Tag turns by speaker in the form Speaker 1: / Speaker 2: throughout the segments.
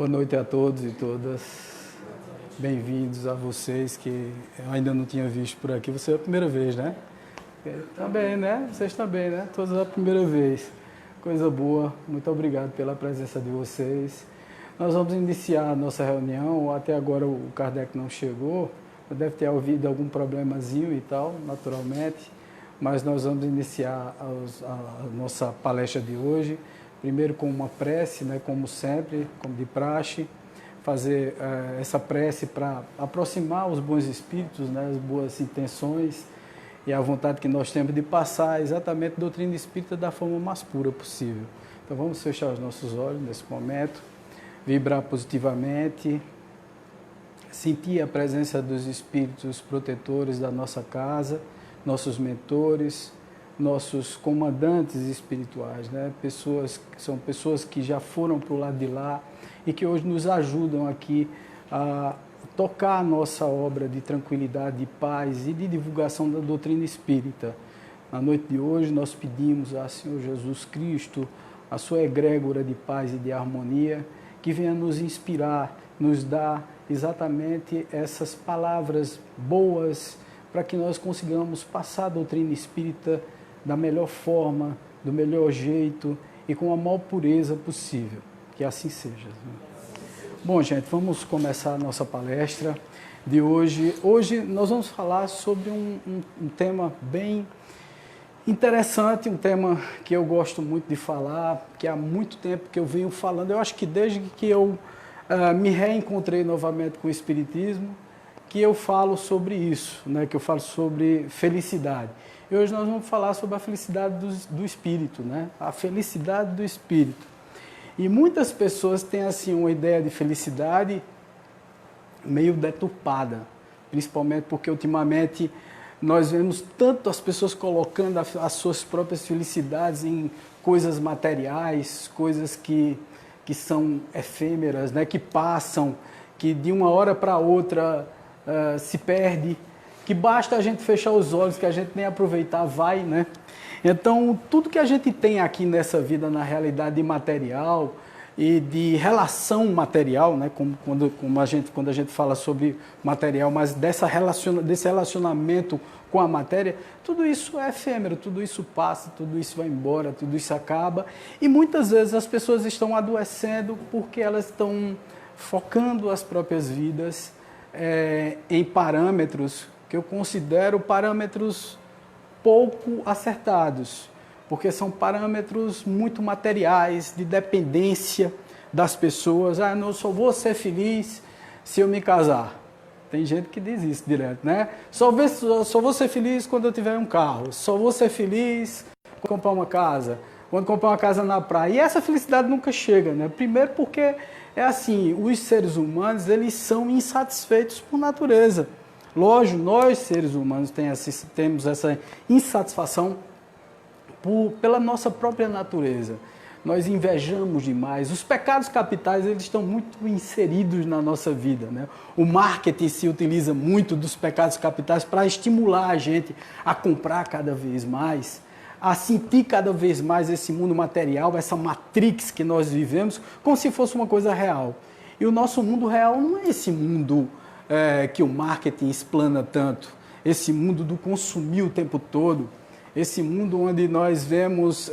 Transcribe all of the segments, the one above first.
Speaker 1: Boa noite a todos e todas. Bem-vindos a vocês que eu ainda não tinha visto por aqui. Você é a primeira vez, né? Também, né? Vocês também, né? Todos a primeira vez. Coisa boa. Muito obrigado pela presença de vocês. Nós vamos iniciar a nossa reunião. Até agora o Kardec não chegou. Deve ter havido algum problemazinho e tal, naturalmente. Mas nós vamos iniciar a nossa palestra de hoje. Primeiro com uma prece, né, como sempre, como de praxe, fazer essa prece para aproximar os bons espíritos, né, as boas intenções e a vontade que nós temos de passar exatamente a doutrina espírita da forma mais pura possível. Então vamos fechar os nossos olhos nesse momento, vibrar positivamente, sentir a presença dos espíritos protetores da nossa casa, nossos mentores, nossos comandantes espirituais, né? São pessoas que já foram para o lado de lá e que hoje nos ajudam aqui a tocar a nossa obra de tranquilidade, de paz e de divulgação da doutrina espírita. Na noite de hoje nós pedimos ao Senhor Jesus Cristo, a sua egrégora de paz e de harmonia, que venha nos inspirar, nos dar exatamente essas palavras boas para que nós consigamos passar a doutrina espírita da melhor forma, do melhor jeito e com a maior pureza possível. Que assim seja. Bom, gente, vamos começar a nossa palestra de hoje. Hoje nós vamos falar sobre um tema bem interessante, um tema que eu gosto muito de falar, que há muito tempo que eu venho falando. Eu acho que desde que eu me reencontrei novamente com o Espiritismo, que eu falo sobre isso, né? Que eu falo sobre felicidade. E hoje nós vamos falar sobre a felicidade do espírito, né? A felicidade do espírito. E muitas pessoas têm assim uma ideia de felicidade meio deturpada, principalmente porque ultimamente nós vemos tanto as pessoas colocando as suas próprias felicidades em coisas materiais, coisas que são efêmeras, né? Que passam, que de uma hora para outra se perde, que basta a gente fechar os olhos, que a gente nem aproveitar, vai, né? Então, tudo que a gente tem aqui nessa vida, na realidade material e de relação material, né? Quando a gente fala sobre material, mas desse relacionamento com a matéria, tudo isso é efêmero, tudo isso passa, tudo isso vai embora, tudo isso acaba. E muitas vezes as pessoas estão adoecendo porque elas estão focando as próprias vidas em parâmetros que eu considero parâmetros pouco acertados, porque são parâmetros muito materiais, de dependência das pessoas. Ah, não, só vou ser feliz se eu me casar. Tem gente que diz isso direto, né? Só vou ser feliz quando eu tiver um carro, só vou ser feliz quando comprar uma casa, quando comprar uma casa na praia. E essa felicidade nunca chega, né? Primeiro porque é assim, os seres humanos, eles são insatisfeitos por natureza. Lógico, nós seres humanos temos essa insatisfação pela nossa própria natureza. Nós invejamos demais. Os pecados capitais, eles estão muito inseridos na nossa vida, né? O marketing se utiliza muito dos pecados capitais para estimular a gente a comprar cada vez mais, a sentir cada vez mais esse mundo material, essa matrix que nós vivemos, como se fosse uma coisa real. E o nosso mundo real não é esse mundo que o marketing explana tanto, esse mundo do consumir o tempo todo, esse mundo onde nós vemos,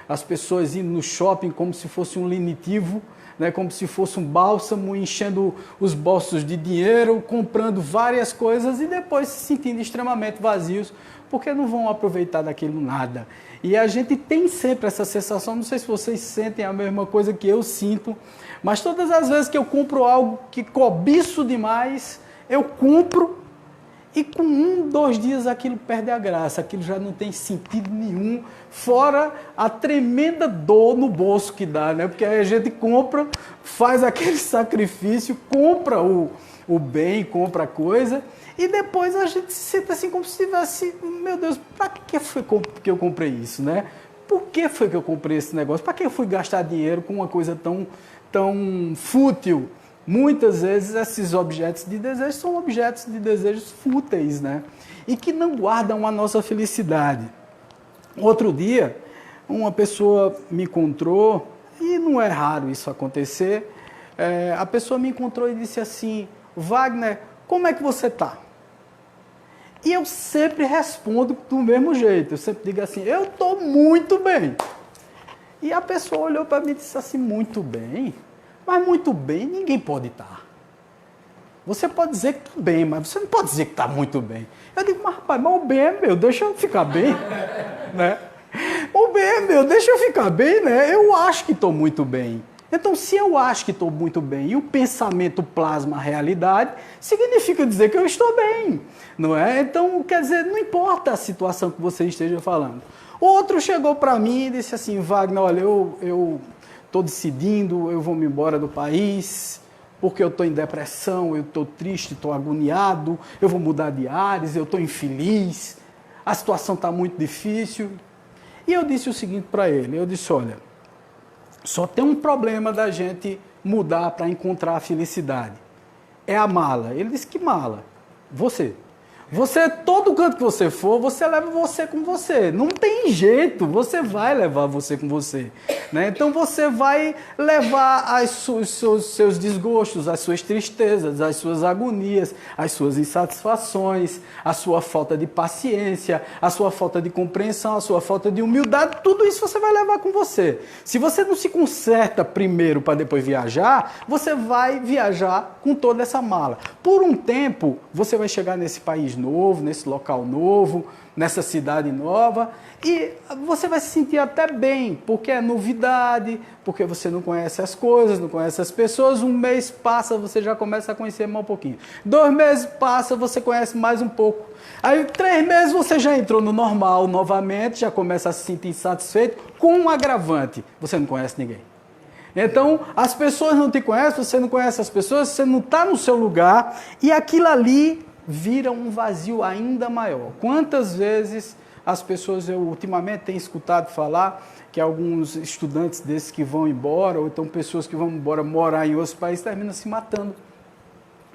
Speaker 1: as pessoas indo no shopping como se fosse um lenitivo, né, como se fosse um bálsamo, enchendo os bolsos de dinheiro, comprando várias coisas e depois se sentindo extremamente vazios, porque não vão aproveitar daquilo nada. E a gente tem sempre essa sensação, não sei se vocês sentem a mesma coisa que eu sinto, mas todas as vezes que eu compro algo que cobiço demais, eu compro e com 1, 2 dias aquilo perde a graça, aquilo já não tem sentido nenhum, fora a tremenda dor no bolso que dá, né? Porque aí a gente compra, faz aquele sacrifício, compra o bem, compra a coisa, e depois a gente se sente assim como se tivesse, meu Deus, para que foi que eu comprei isso, né? Por que foi que eu comprei esse negócio? Para que eu fui gastar dinheiro com uma coisa tão fútil? Muitas vezes esses objetos de desejo são objetos de desejos fúteis, né? E que não guardam a nossa felicidade. Outro dia, uma pessoa me encontrou, e não é raro isso acontecer, a pessoa me encontrou e disse assim, Wagner, como é que você está? E eu sempre respondo do mesmo jeito, eu sempre digo assim, eu estou muito bem. E a pessoa olhou para mim e disse assim, muito bem? Mas muito bem ninguém pode estar. Você pode dizer que está bem, mas você não pode dizer que está muito bem. Eu digo, mas rapaz, mas o bem é meu, deixa eu ficar bem. Né? O bem é meu, deixa eu ficar bem, né? Eu acho que estou muito bem. Então, se eu acho que estou muito bem e o pensamento plasma a realidade, significa dizer que eu estou bem, não é? Então, quer dizer, não importa a situação que você esteja falando. Outro chegou para mim e disse assim, Wagner, olha, eu estou decidindo, eu vou me embora do país, porque eu estou em depressão, eu estou triste, estou agoniado, eu vou mudar de ares, eu estou infeliz, a situação está muito difícil. E eu disse o seguinte para ele, eu disse, olha, só tem um problema da gente mudar para encontrar a felicidade. É a mala. Ele disse, que mala? Você. Você, todo canto que você for, você leva você com você. Não tem jeito, você vai levar você com você. Né? Então você vai levar os seus desgostos, as suas tristezas, as suas agonias, as suas insatisfações, a sua falta de paciência, a sua falta de compreensão, a sua falta de humildade, tudo isso você vai levar com você. Se você não se conserta primeiro para depois viajar, você vai viajar com toda essa mala. Por um tempo, você vai chegar nesse país novo, nesse local novo, nessa cidade nova, e você vai se sentir até bem, porque é novidade, porque você não conhece as coisas, não conhece as pessoas. Um mês passa, você já começa a conhecer mais um pouquinho. 2 meses passa, você conhece mais um pouco. Aí 3 meses você já entrou no normal novamente, já começa a se sentir insatisfeito, com um agravante, você não conhece ninguém. Então, as pessoas não te conhecem, você não conhece as pessoas, você não está no seu lugar, e aquilo ali vira um vazio ainda maior. Quantas vezes as pessoas, eu ultimamente tenho escutado falar que alguns estudantes desses que vão embora, ou então pessoas que vão embora morar em outros países, terminam se matando,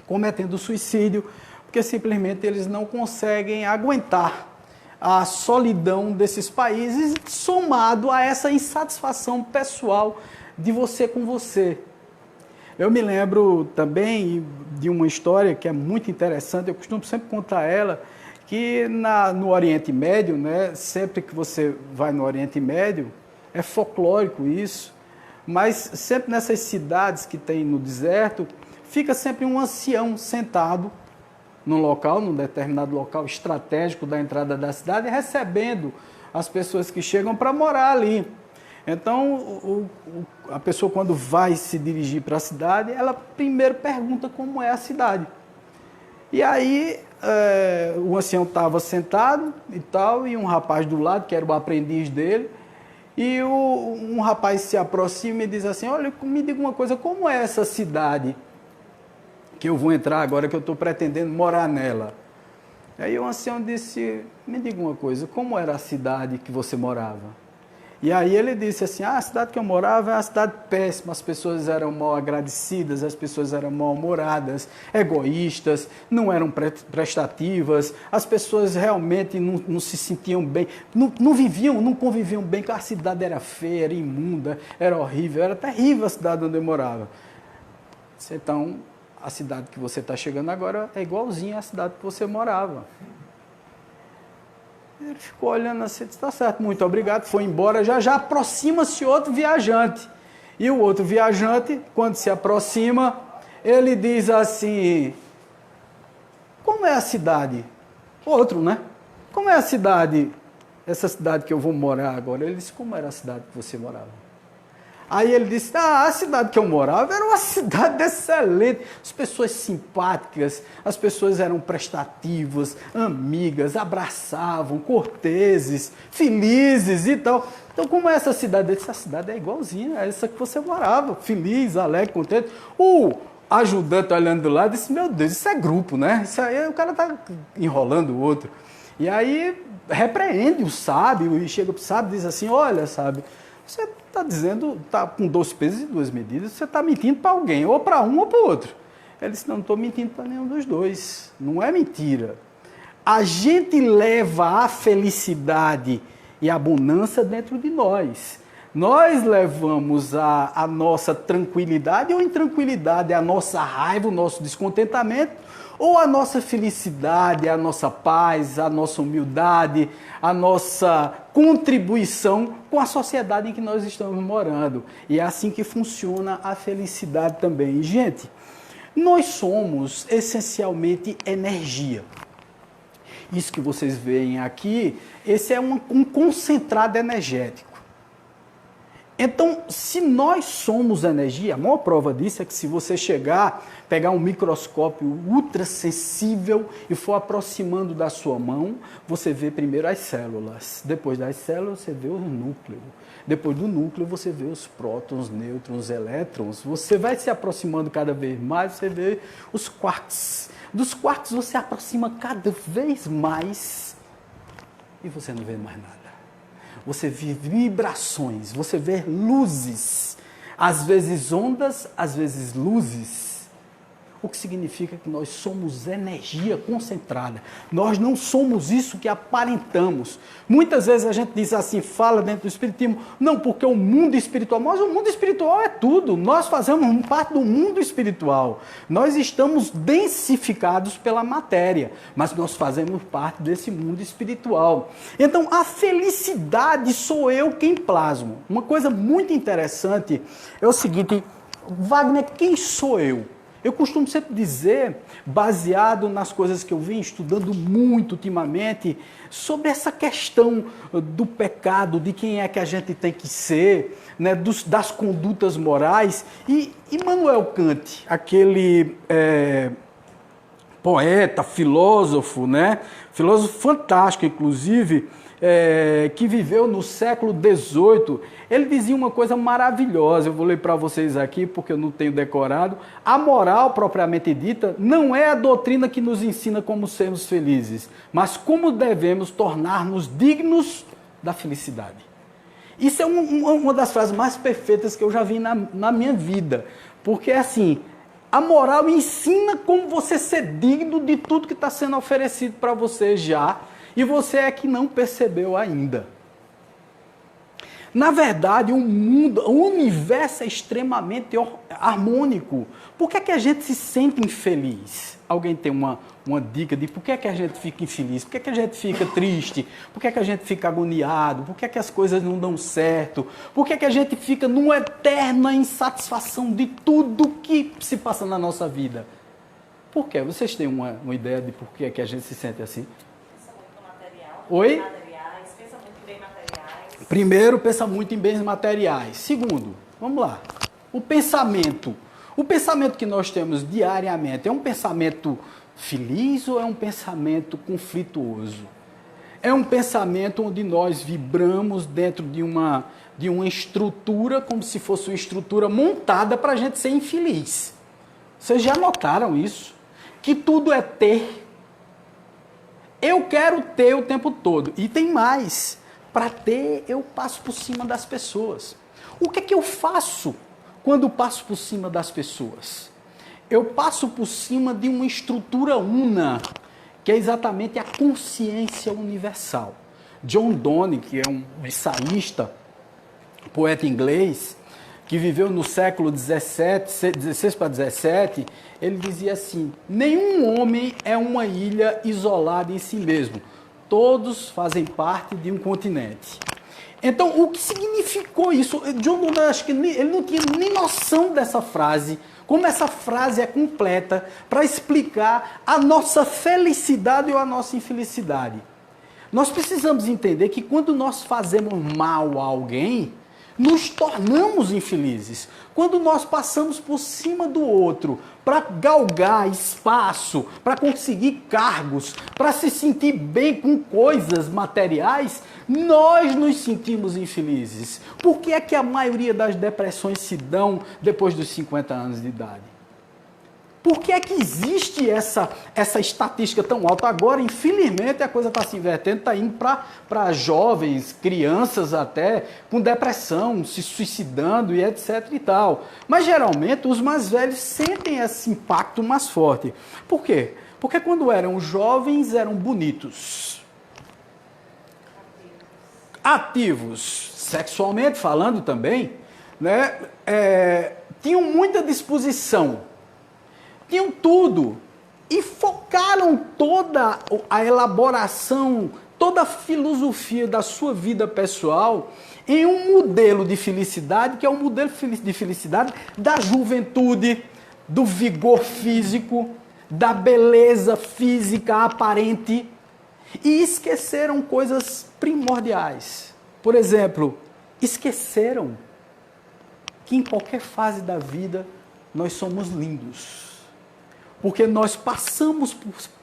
Speaker 1: cometendo suicídio, porque simplesmente eles não conseguem aguentar a solidão desses países, somado a essa insatisfação pessoal de você com você. Eu me lembro também de uma história que é muito interessante, eu costumo sempre contar ela, que no Oriente Médio, né, sempre que você vai no Oriente Médio, é folclórico isso, mas sempre nessas cidades que tem no deserto, fica sempre um ancião sentado num local, num determinado local estratégico da entrada da cidade, recebendo as pessoas que chegam para morar ali. Então, a pessoa, quando vai se dirigir para a cidade, ela primeiro pergunta como é a cidade. E aí, o ancião estava sentado e tal, e um rapaz do lado, que era o aprendiz dele, e um rapaz se aproxima e diz assim, olha, me diga uma coisa, como é essa cidade que eu vou entrar agora, que eu estou pretendendo morar nela? Aí o ancião disse, me diga uma coisa, como era a cidade que você morava? E aí ele disse assim, a cidade que eu morava é uma cidade péssima, as pessoas eram mal agradecidas, as pessoas eram mal-humoradas, egoístas, não eram prestativas, as pessoas realmente não se sentiam bem, não viviam, não conviviam bem, porque a cidade era feia, era imunda, era horrível, era terrível a cidade onde eu morava. Então, a cidade que você está chegando agora é igualzinha à cidade que você morava. Ele ficou olhando assim, está certo, muito obrigado, foi embora, já aproxima-se outro viajante. E o outro viajante, quando se aproxima, ele diz assim, como é a cidade? Outro, né? Como é a cidade, essa cidade que eu vou morar agora? Ele disse, como era a cidade que você morava? Aí ele disse, a cidade que eu morava era uma cidade excelente, as pessoas simpáticas, as pessoas eram prestativas, amigas, abraçavam, corteses, felizes e tal. Então, como é essa cidade? Ele disse, a cidade é igualzinha a essa que você morava, feliz, alegre, contente. O ajudante olhando do lado disse, meu Deus, isso é grupo, né? Isso aí o cara está enrolando o outro. E aí repreende o sábio e chega para o sábio e diz assim, olha, sábio, você está dizendo, está com 2 pesos e 2 medidas, você está mentindo para alguém, ou para um ou para o outro. Ele disse, não estou mentindo para nenhum dos dois, não é mentira. A gente leva a felicidade e a bonança dentro de nós. Nós levamos a nossa tranquilidade ou intranquilidade, a nossa raiva, o nosso descontentamento, ou a nossa felicidade, a nossa paz, a nossa humildade, a nossa contribuição com a sociedade em que nós estamos morando. E é assim que funciona a felicidade também. Gente, nós somos essencialmente energia. Isso que vocês veem aqui, esse é um concentrado energético. Então, se nós somos energia, a maior prova disso é que se você pegar um microscópio ultrassensível e for aproximando da sua mão, você vê primeiro as células. Depois das células, você vê o núcleo. Depois do núcleo, você vê os prótons, nêutrons, elétrons. Você vai se aproximando cada vez mais, você vê os quarks. Dos quarks, você aproxima cada vez mais e você não vê mais nada. Você vê vibrações, você vê luzes, às vezes ondas, às vezes luzes. O que significa que nós somos energia concentrada. Nós não somos isso que aparentamos. Muitas vezes a gente diz assim, fala dentro do espiritismo, não, porque o mundo espiritual, mas o mundo espiritual é tudo. Nós fazemos parte do mundo espiritual. Nós estamos densificados pela matéria, mas nós fazemos parte desse mundo espiritual. Então, a felicidade sou eu quem plasmo. Uma coisa muito interessante é o seguinte, Wagner, quem sou eu? Eu costumo sempre dizer, baseado nas coisas que eu venho estudando muito ultimamente, sobre essa questão do pecado, de quem é que a gente tem que ser, né, das condutas morais. E Immanuel Kant, aquele poeta, filósofo, né, filósofo fantástico, inclusive, que viveu no século XVIII, ele dizia uma coisa maravilhosa, eu vou ler para vocês aqui porque eu não tenho decorado. A moral, propriamente dita, não é a doutrina que nos ensina como sermos felizes, mas como devemos tornar-nos dignos da felicidade. Isso é uma das frases mais perfeitas que eu já vi na minha vida, porque assim, a moral ensina como você ser digno de tudo que está sendo oferecido para você já, e você é que não percebeu ainda. Na verdade, o universo é extremamente harmônico. Por que é que a gente se sente infeliz? Alguém tem uma dica de por que é que a gente fica infeliz? Por que é que a gente fica triste? Por que é que a gente fica agoniado? Por que é que as coisas não dão certo? Por que é que a gente fica numa eterna insatisfação de tudo que se passa na nossa vida? Por quê? Vocês têm uma ideia de por que é que a gente se sente assim? Oi?
Speaker 2: Pensa muito em bens materiais.
Speaker 1: Primeiro, pensa muito em bens materiais. Segundo, vamos lá. O pensamento que nós temos diariamente é um pensamento feliz ou é um pensamento conflituoso? É um pensamento onde nós vibramos dentro de uma estrutura, como se fosse uma estrutura montada para a gente ser infeliz. Vocês já notaram isso? Que tudo é ter. Eu quero ter o tempo todo. E tem mais. Para ter, eu passo por cima das pessoas. O que é que eu faço quando passo por cima das pessoas? Eu passo por cima de uma estrutura una, que é exatamente a consciência universal. John Donne, que é um ensaísta, poeta inglês, que viveu no século 16 para 17, ele dizia assim, nenhum homem é uma ilha isolada em si mesmo. Todos fazem parte de um continente. Então, o que significou isso? John Donne, acho que ele não tinha nem noção dessa frase, como essa frase é completa para explicar a nossa felicidade ou a nossa infelicidade. Nós precisamos entender que quando nós fazemos mal a alguém, nos tornamos infelizes. Quando nós passamos por cima do outro para galgar espaço, para conseguir cargos, para se sentir bem com coisas materiais, nós nos sentimos infelizes. Por que é que a maioria das depressões se dão depois dos 50 anos de idade? Por que é que existe essa estatística tão alta? Agora, infelizmente, a coisa está se invertendo, está indo para jovens, crianças até, com depressão, se suicidando e etc e tal. Mas, geralmente, os mais velhos sentem esse impacto mais forte. Por quê? Porque quando eram jovens, eram bonitos. ativos, sexualmente falando também, né, tinham muita disposição, tinham tudo, e focaram toda a elaboração, toda a filosofia da sua vida pessoal em um modelo de felicidade, que é um modelo de felicidade da juventude, do vigor físico, da beleza física aparente, e esqueceram coisas primordiais. Por exemplo, esqueceram que em qualquer fase da vida nós somos lindos. Porque nós passamos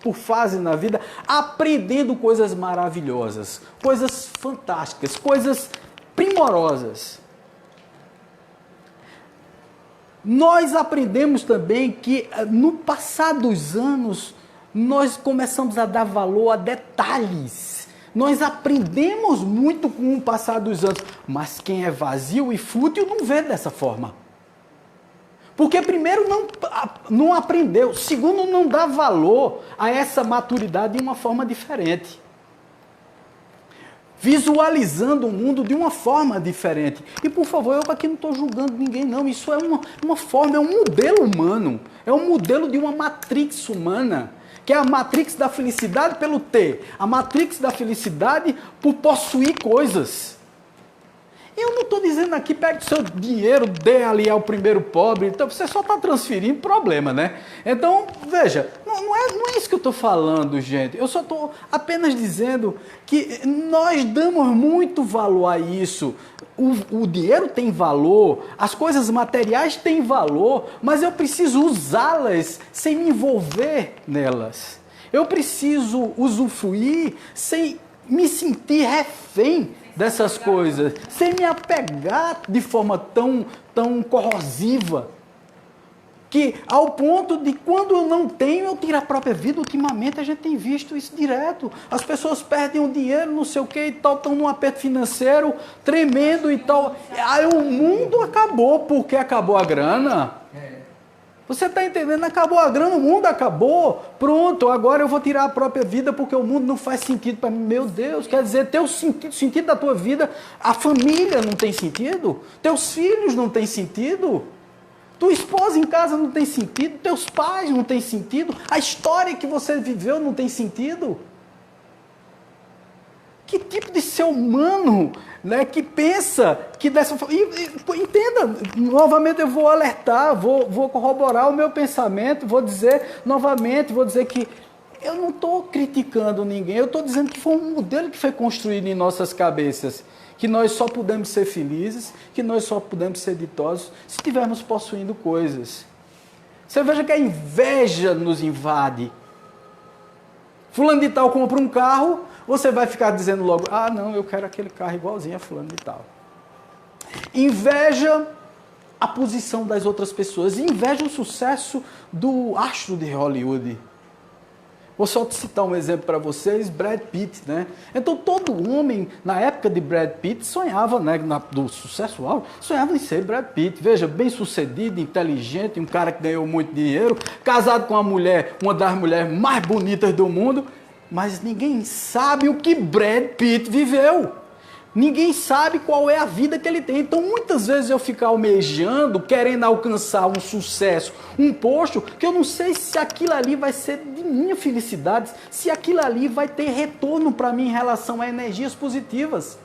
Speaker 1: por fase na vida aprendendo coisas maravilhosas, coisas fantásticas, coisas primorosas. Nós aprendemos também que no passar dos anos nós começamos a dar valor a detalhes. Nós aprendemos muito com o passar dos anos, mas quem é vazio e fútil não vê dessa forma. Porque primeiro não aprendeu, segundo não dá valor a essa maturidade de uma forma diferente. Visualizando o mundo de uma forma diferente. E por favor, eu aqui não estou julgando ninguém não, isso é uma forma, é um modelo humano, é um modelo de uma matrix humana, que é a matrix da felicidade pelo ter, a matrix da felicidade por possuir coisas. Eu não estou dizendo aqui, pegue o seu dinheiro, dê ali ao primeiro pobre, então você só está transferindo problema, né? Então, veja, não é isso que eu estou falando, gente. Eu só estou apenas dizendo que nós damos muito valor a isso. O dinheiro tem valor, as coisas materiais têm valor, mas eu preciso usá-las sem me envolver nelas. Eu preciso usufruir sem me sentir refém dessas coisas, sem me apegar de forma tão corrosiva, que ao ponto de quando eu não tenho, eu tiro a própria vida. Ultimamente a gente tem visto isso direto, as pessoas perdem o dinheiro, não sei o que e tal, estão num aperto financeiro tremendo e tal, aí o mundo acabou, porque acabou a grana. Você está entendendo? Acabou a grana, o mundo acabou. Pronto, agora eu vou tirar a própria vida porque o mundo não faz sentido para mim. Meu Deus, quer dizer, teu sentido da tua vida, a família não tem sentido? Teus filhos não têm sentido? Tua esposa em casa não tem sentido? Teus pais não têm sentido? A história que você viveu não tem sentido? Que tipo de ser humano, né, que pensa que dessa forma... Entenda, novamente eu vou alertar, vou corroborar o meu pensamento, vou dizer novamente, vou dizer que eu não estou criticando ninguém, eu estou dizendo que foi um modelo que foi construído em nossas cabeças, que nós só podemos ser felizes, que nós só podemos ser ditosos se estivermos possuindo coisas. Você veja que a inveja nos invade. Fulano de tal compra um carro, você vai ficar dizendo logo, ah não, eu quero aquele carro igualzinho a fulano de tal. Inveja a posição das outras pessoas, inveja o sucesso do astro de Hollywood. Vou só citar um exemplo para vocês, Brad Pitt, né? Então todo homem, na época de Brad Pitt, sonhava, né, do sucesso alto, sonhava em ser Brad Pitt. Veja, bem sucedido, inteligente, um cara que ganhou muito dinheiro, casado com uma das mulheres mais bonitas do mundo, mas ninguém sabe o que Brad Pitt viveu. Ninguém sabe qual é a vida que ele tem. Então, muitas vezes eu fico almejando, querendo alcançar um sucesso, um posto, que eu não sei se aquilo ali vai ser de minha felicidade, se aquilo ali vai ter retorno para mim em relação a energias positivas.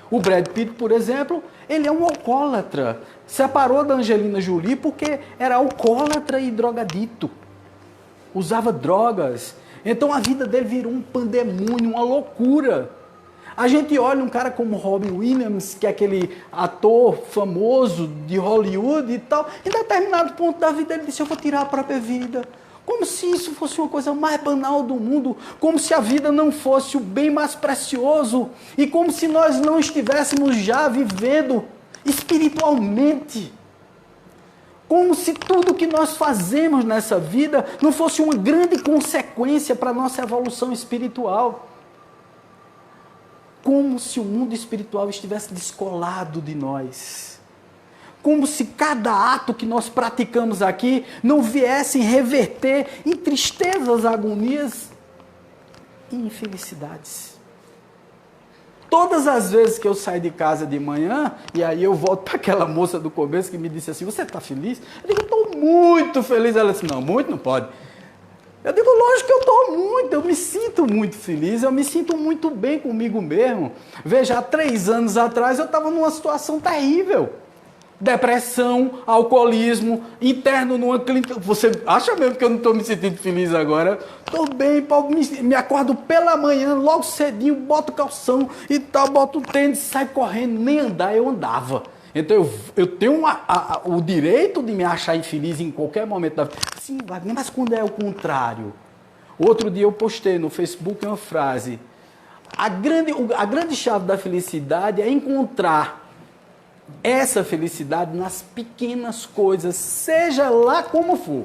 Speaker 1: O Brad Pitt, por exemplo, ele é um alcoólatra. Separou da Angelina Jolie porque era alcoólatra e drogadito. Usava drogas. Então, a vida dele virou um pandemônio, uma loucura. A gente olha um cara como Robin Williams, que é aquele ator famoso de Hollywood e tal, em determinado ponto da vida ele disse, eu vou tirar a própria vida. Como se isso fosse uma coisa mais banal do mundo, como se a vida não fosse o bem mais precioso, e como se nós não estivéssemos já vivendo espiritualmente. Como se tudo que nós fazemos nessa vida não fosse uma grande consequência para a nossa evolução espiritual. Como se o mundo espiritual estivesse descolado de nós. Como se cada ato que nós praticamos aqui não viesse reverter em tristezas, agonias e infelicidades. Todas as vezes que eu saio de casa de manhã, e aí eu volto para aquela moça do começo que me disse assim, você está feliz? Eu digo, estou muito feliz. Ela disse, não, muito não pode. Eu digo, lógico que eu estou muito, eu me sinto muito feliz, eu me sinto muito bem comigo mesmo. Veja, há 3 anos atrás eu estava numa situação terrível. Depressão, alcoolismo, interno numa clínica. Você acha mesmo que eu não estou me sentindo feliz agora? Estou bem, Paulo, me acordo pela manhã, logo cedinho, boto calção e tal, boto tênis, saio correndo, nem andar eu andava. Então eu tenho o direito de me achar infeliz em qualquer momento da vida. Sim, Wagner, mas quando é o contrário? Outro dia eu postei no Facebook uma frase. A grande chave da felicidade é encontrar essa felicidade nas pequenas coisas, seja lá como for.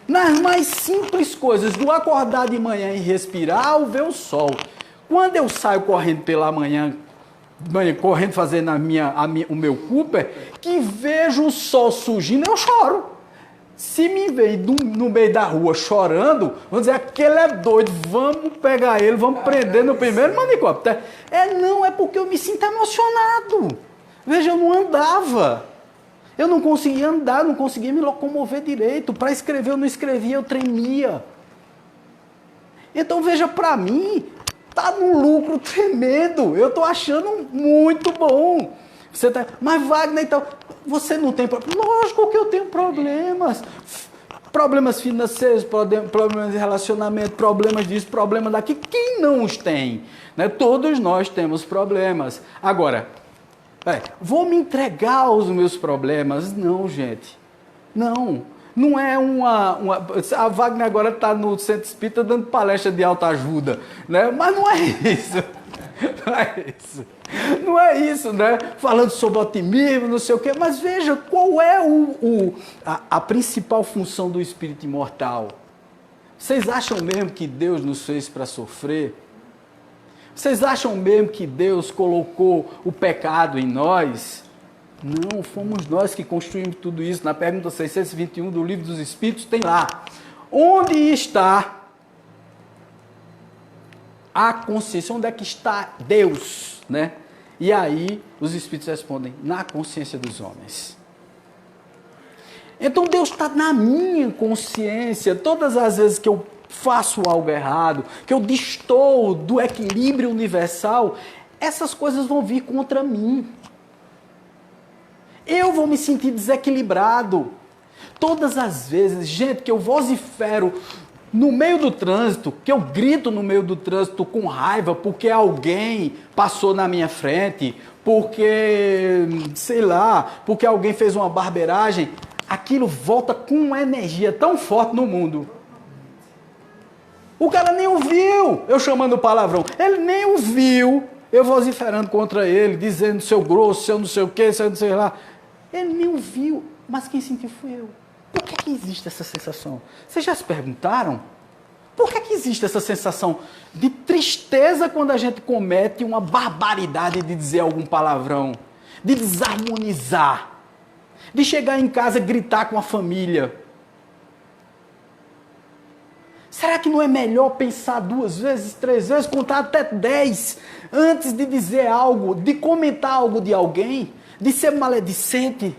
Speaker 1: Nas mais simples coisas, do acordar de manhã e respirar ao ver o sol. Quando eu saio correndo pela manhã, correndo fazendo o meu Cooper, que vejo o sol surgindo, eu choro. Se me vem no meio da rua chorando, vão dizer, aquele é doido, vamos pegar ele, vamos prender no primeiro manicômio. Não, é porque eu me sinto emocionado. Veja, eu não andava. Eu não conseguia andar, não conseguia me locomover direito. Para escrever, eu não escrevia, eu tremia. Então, veja, para mim, tá num lucro tremendo. Eu estou achando muito bom. Mas, Wagner, então, você não tem problema? Lógico que eu tenho problemas. Problemas financeiros, problemas de relacionamento, problemas disso, problemas daquilo. Quem não os tem? Né? Todos nós temos problemas. Agora, vou me entregar aos meus problemas? Não, gente. Não é a Wagner agora está no Centro Espírita dando palestra de autoajuda, né? Mas não é isso. Não é isso, né? Falando sobre otimismo, não sei o quê. Mas veja, qual é a principal função do espírito imortal? Vocês acham mesmo que Deus nos fez para sofrer? Vocês acham mesmo que Deus colocou o pecado em nós? Não, fomos nós que construímos tudo isso. Na pergunta 621 do Livro dos Espíritos tem lá. Onde está a consciência? Onde é que está Deus? Né? E aí os Espíritos respondem, na consciência dos homens. Então Deus está na minha consciência. Todas as vezes que eu faço algo errado, que eu destoo do equilíbrio universal, essas coisas vão vir contra mim. Eu vou me sentir desequilibrado. Todas as vezes, gente, que eu vocifero no meio do trânsito, que eu grito no meio do trânsito com raiva porque alguém passou na minha frente, porque, sei lá, porque alguém fez uma barbeiragem, aquilo volta com uma energia tão forte no mundo. O cara nem ouviu eu chamando palavrão. Ele nem ouviu eu vociferando contra ele, dizendo seu grosso, seu não sei o que, seu não sei lá. Ele nem ouviu, mas quem sentiu fui eu. Por que existe essa sensação? Vocês já se perguntaram? Por que existe essa sensação de tristeza quando a gente comete uma barbaridade de dizer algum palavrão? De desarmonizar? De chegar em casa e gritar com a família? Será que não é melhor pensar 2 vezes, 3 vezes, contar até 10 antes de dizer algo, de comentar algo de alguém, de ser maledicente?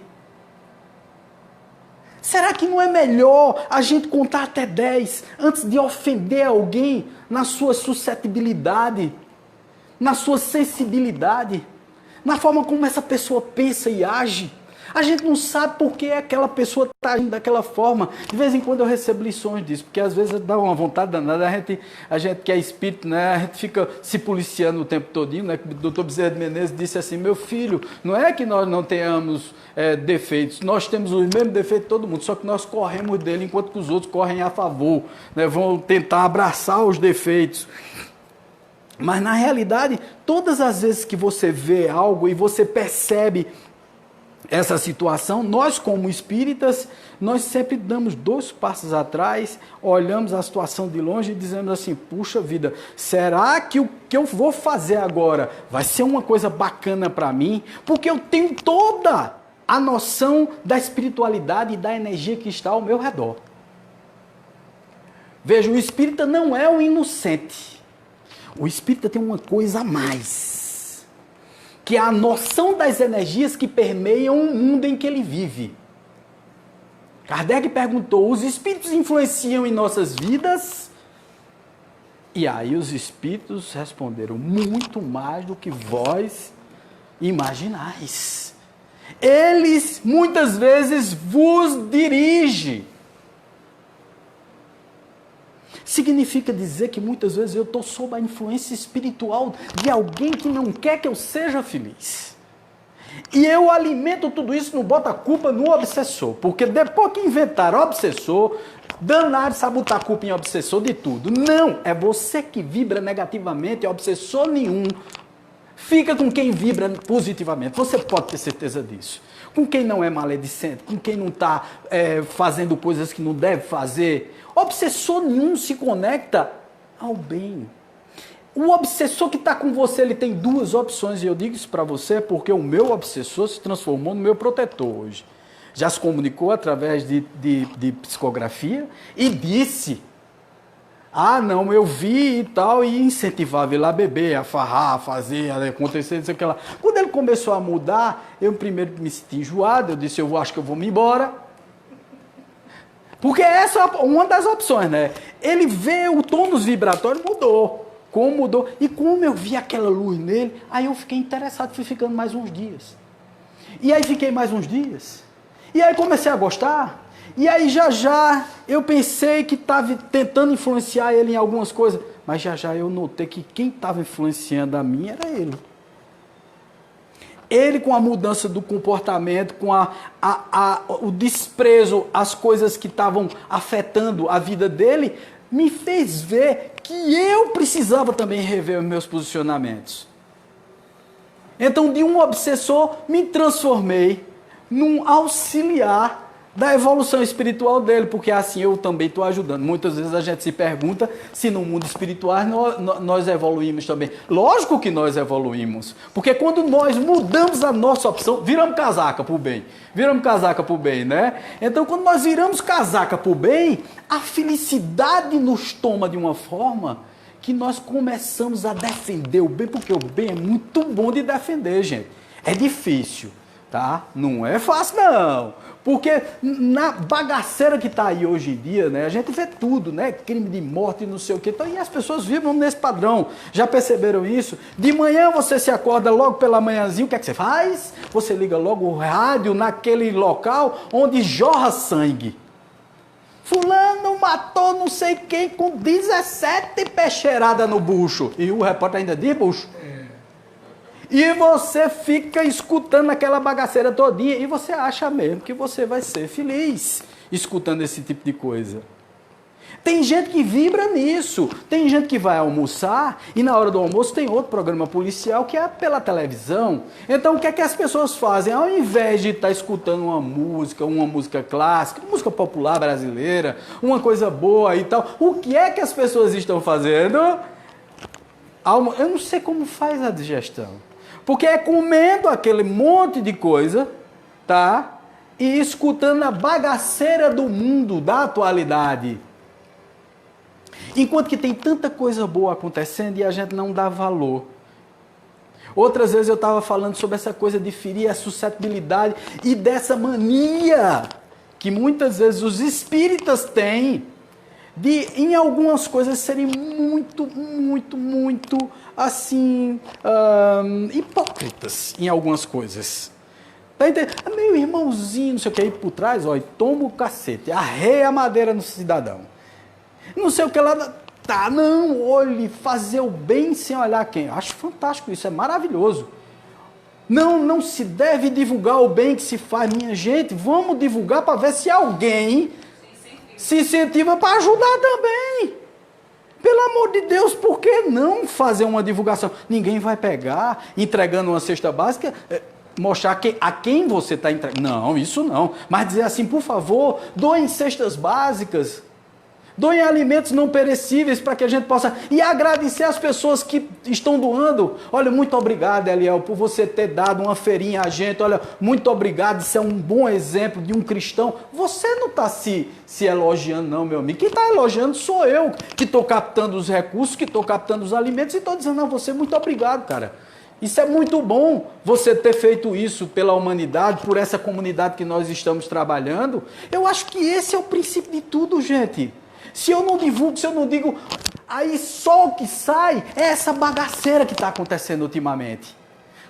Speaker 1: Será que não é melhor a gente contar até 10 antes de ofender alguém na sua suscetibilidade, na sua sensibilidade, na forma como essa pessoa pensa e age? A gente não sabe por que aquela pessoa está agindo daquela forma. De vez em quando eu recebo lições disso, porque às vezes dá uma vontade danada. A gente que é espírito, né? A gente fica se policiando o tempo todinho, né? O doutor Bezerra de Menezes disse assim, meu filho, não é que nós não tenhamos defeitos, nós temos os mesmos defeitos de todo mundo, só que nós corremos dele enquanto que os outros correm a favor, né? Vão tentar abraçar os defeitos. Mas na realidade, todas as vezes que você vê algo e você percebe essa situação, nós como espíritas, nós sempre damos 2 passos atrás, olhamos a situação de longe e dizemos assim, puxa vida, será que o que eu vou fazer agora vai ser uma coisa bacana para mim? Porque eu tenho toda a noção da espiritualidade e da energia que está ao meu redor. Veja, o espírita não é o inocente.
Speaker 3: O espírita tem uma coisa a mais, que é a noção das energias que permeiam o mundo em que ele vive. Kardec perguntou, os espíritos influenciam em nossas vidas? E aí os espíritos responderam, muito mais do que vós imaginais. Eles muitas vezes vos dirigem. Significa dizer que muitas vezes eu estou sob a influência espiritual de alguém que não quer que eu seja feliz. E eu alimento tudo isso, não boto a culpa no obsessor. Porque depois que inventaram obsessor, danado sabe botar a culpa em obsessor de tudo. Não, é você que vibra negativamente, obsessor nenhum. Fica com quem vibra positivamente, você pode ter certeza disso. Com quem não é maledicente, com quem não está fazendo coisas que não deve fazer. Obsessor nenhum se conecta ao bem. O obsessor que está com você, ele tem duas opções, e eu digo isso para você porque o meu obsessor se transformou no meu protetor hoje. Já se comunicou através de psicografia e disse, não, eu vi e tal, e incentivava ele a beber, a farrar, a fazer, a acontecer, não sei o que lá. Quando ele começou a mudar, eu primeiro me senti enjoado, eu disse, eu acho que eu vou me embora. Porque essa é uma das opções, né? Ele vê o tônus vibratório mudou. Como mudou. E como eu vi aquela luz nele, aí eu fiquei interessado, fui ficando mais uns dias. E aí fiquei mais uns dias. E aí comecei a gostar. E aí já eu pensei que estava tentando influenciar ele em algumas coisas. Mas já eu notei que quem estava influenciando a mim era ele. Ele, com a mudança do comportamento, com o desprezo às coisas que estavam afetando a vida dele, me fez ver que eu precisava também rever os meus posicionamentos. Então, de um obsessor, me transformei num auxiliar da evolução espiritual dele, porque assim eu também estou ajudando. Muitas vezes a gente se pergunta se no mundo espiritual nós evoluímos também. Lógico que nós evoluímos, porque quando nós mudamos a nossa opção, viramos casaca para o bem, né? Então quando nós viramos casaca para o bem, a felicidade nos toma de uma forma que nós começamos a defender o bem, porque o bem é muito bom de defender, gente. É difícil, tá? Não é fácil não. Porque na bagaceira que está aí hoje em dia, né, a gente vê tudo, né? Crime de morte, não sei o quê. Então, e as pessoas vivem nesse padrão. Já perceberam isso? De manhã você se acorda logo pela manhãzinha, o que é que você faz? Você liga logo o rádio naquele local onde jorra sangue. Fulano matou não sei quem com 17 peixeiradas no bucho. E o repórter ainda diz bucho. E você fica escutando aquela bagaceira todinha e você acha mesmo que você vai ser feliz escutando esse tipo de coisa. Tem gente que vibra nisso. Tem gente que vai almoçar e na hora do almoço tem outro programa policial que é pela televisão. Então o que é que as pessoas fazem? Ao invés de estar escutando uma música clássica, uma música popular brasileira, uma coisa boa e tal, o que é que as pessoas estão fazendo? Eu não sei como faz a digestão. Porque é comendo aquele monte de coisa, tá? E escutando a bagaceira do mundo, da atualidade. Enquanto que tem tanta coisa boa acontecendo e a gente não dá valor. Outras vezes eu estava falando sobre essa coisa de ferir a suscetibilidade e dessa mania que muitas vezes os espíritas têm de, em algumas coisas, serem muito, assim, hipócritas em algumas coisas. Tá entendendo? Meu irmãozinho, não sei o que, aí por trás, ó, e toma o cacete, arreia a madeira no cidadão. Não sei o que lá, tá, não, olhe, fazer o bem sem olhar quem. Acho fantástico isso, é maravilhoso. Não se deve divulgar o bem que se faz, minha gente, vamos divulgar para ver se alguém se incentiva para ajudar também. Pelo amor de Deus, por que não fazer uma divulgação? Ninguém vai pegar, entregando uma cesta básica, mostrar a quem você está entregando. Não, isso não. Mas dizer assim, por favor, doem cestas básicas. Doem alimentos não perecíveis para que a gente possa... E agradecer as pessoas que estão doando. Olha, muito obrigado, Eliel, por você ter dado uma feirinha a gente. Olha, muito obrigado, isso é um bom exemplo de um cristão. Você não está se elogiando não, meu amigo. Quem está elogiando sou eu, que estou captando os recursos, que estou captando os alimentos e estou dizendo a você, muito obrigado, cara. Isso é muito bom, você ter feito isso pela humanidade, por essa comunidade que nós estamos trabalhando. Eu acho que esse é o princípio de tudo, gente. Se eu não divulgo, se eu não digo, aí só o que sai é essa bagaceira que está acontecendo ultimamente.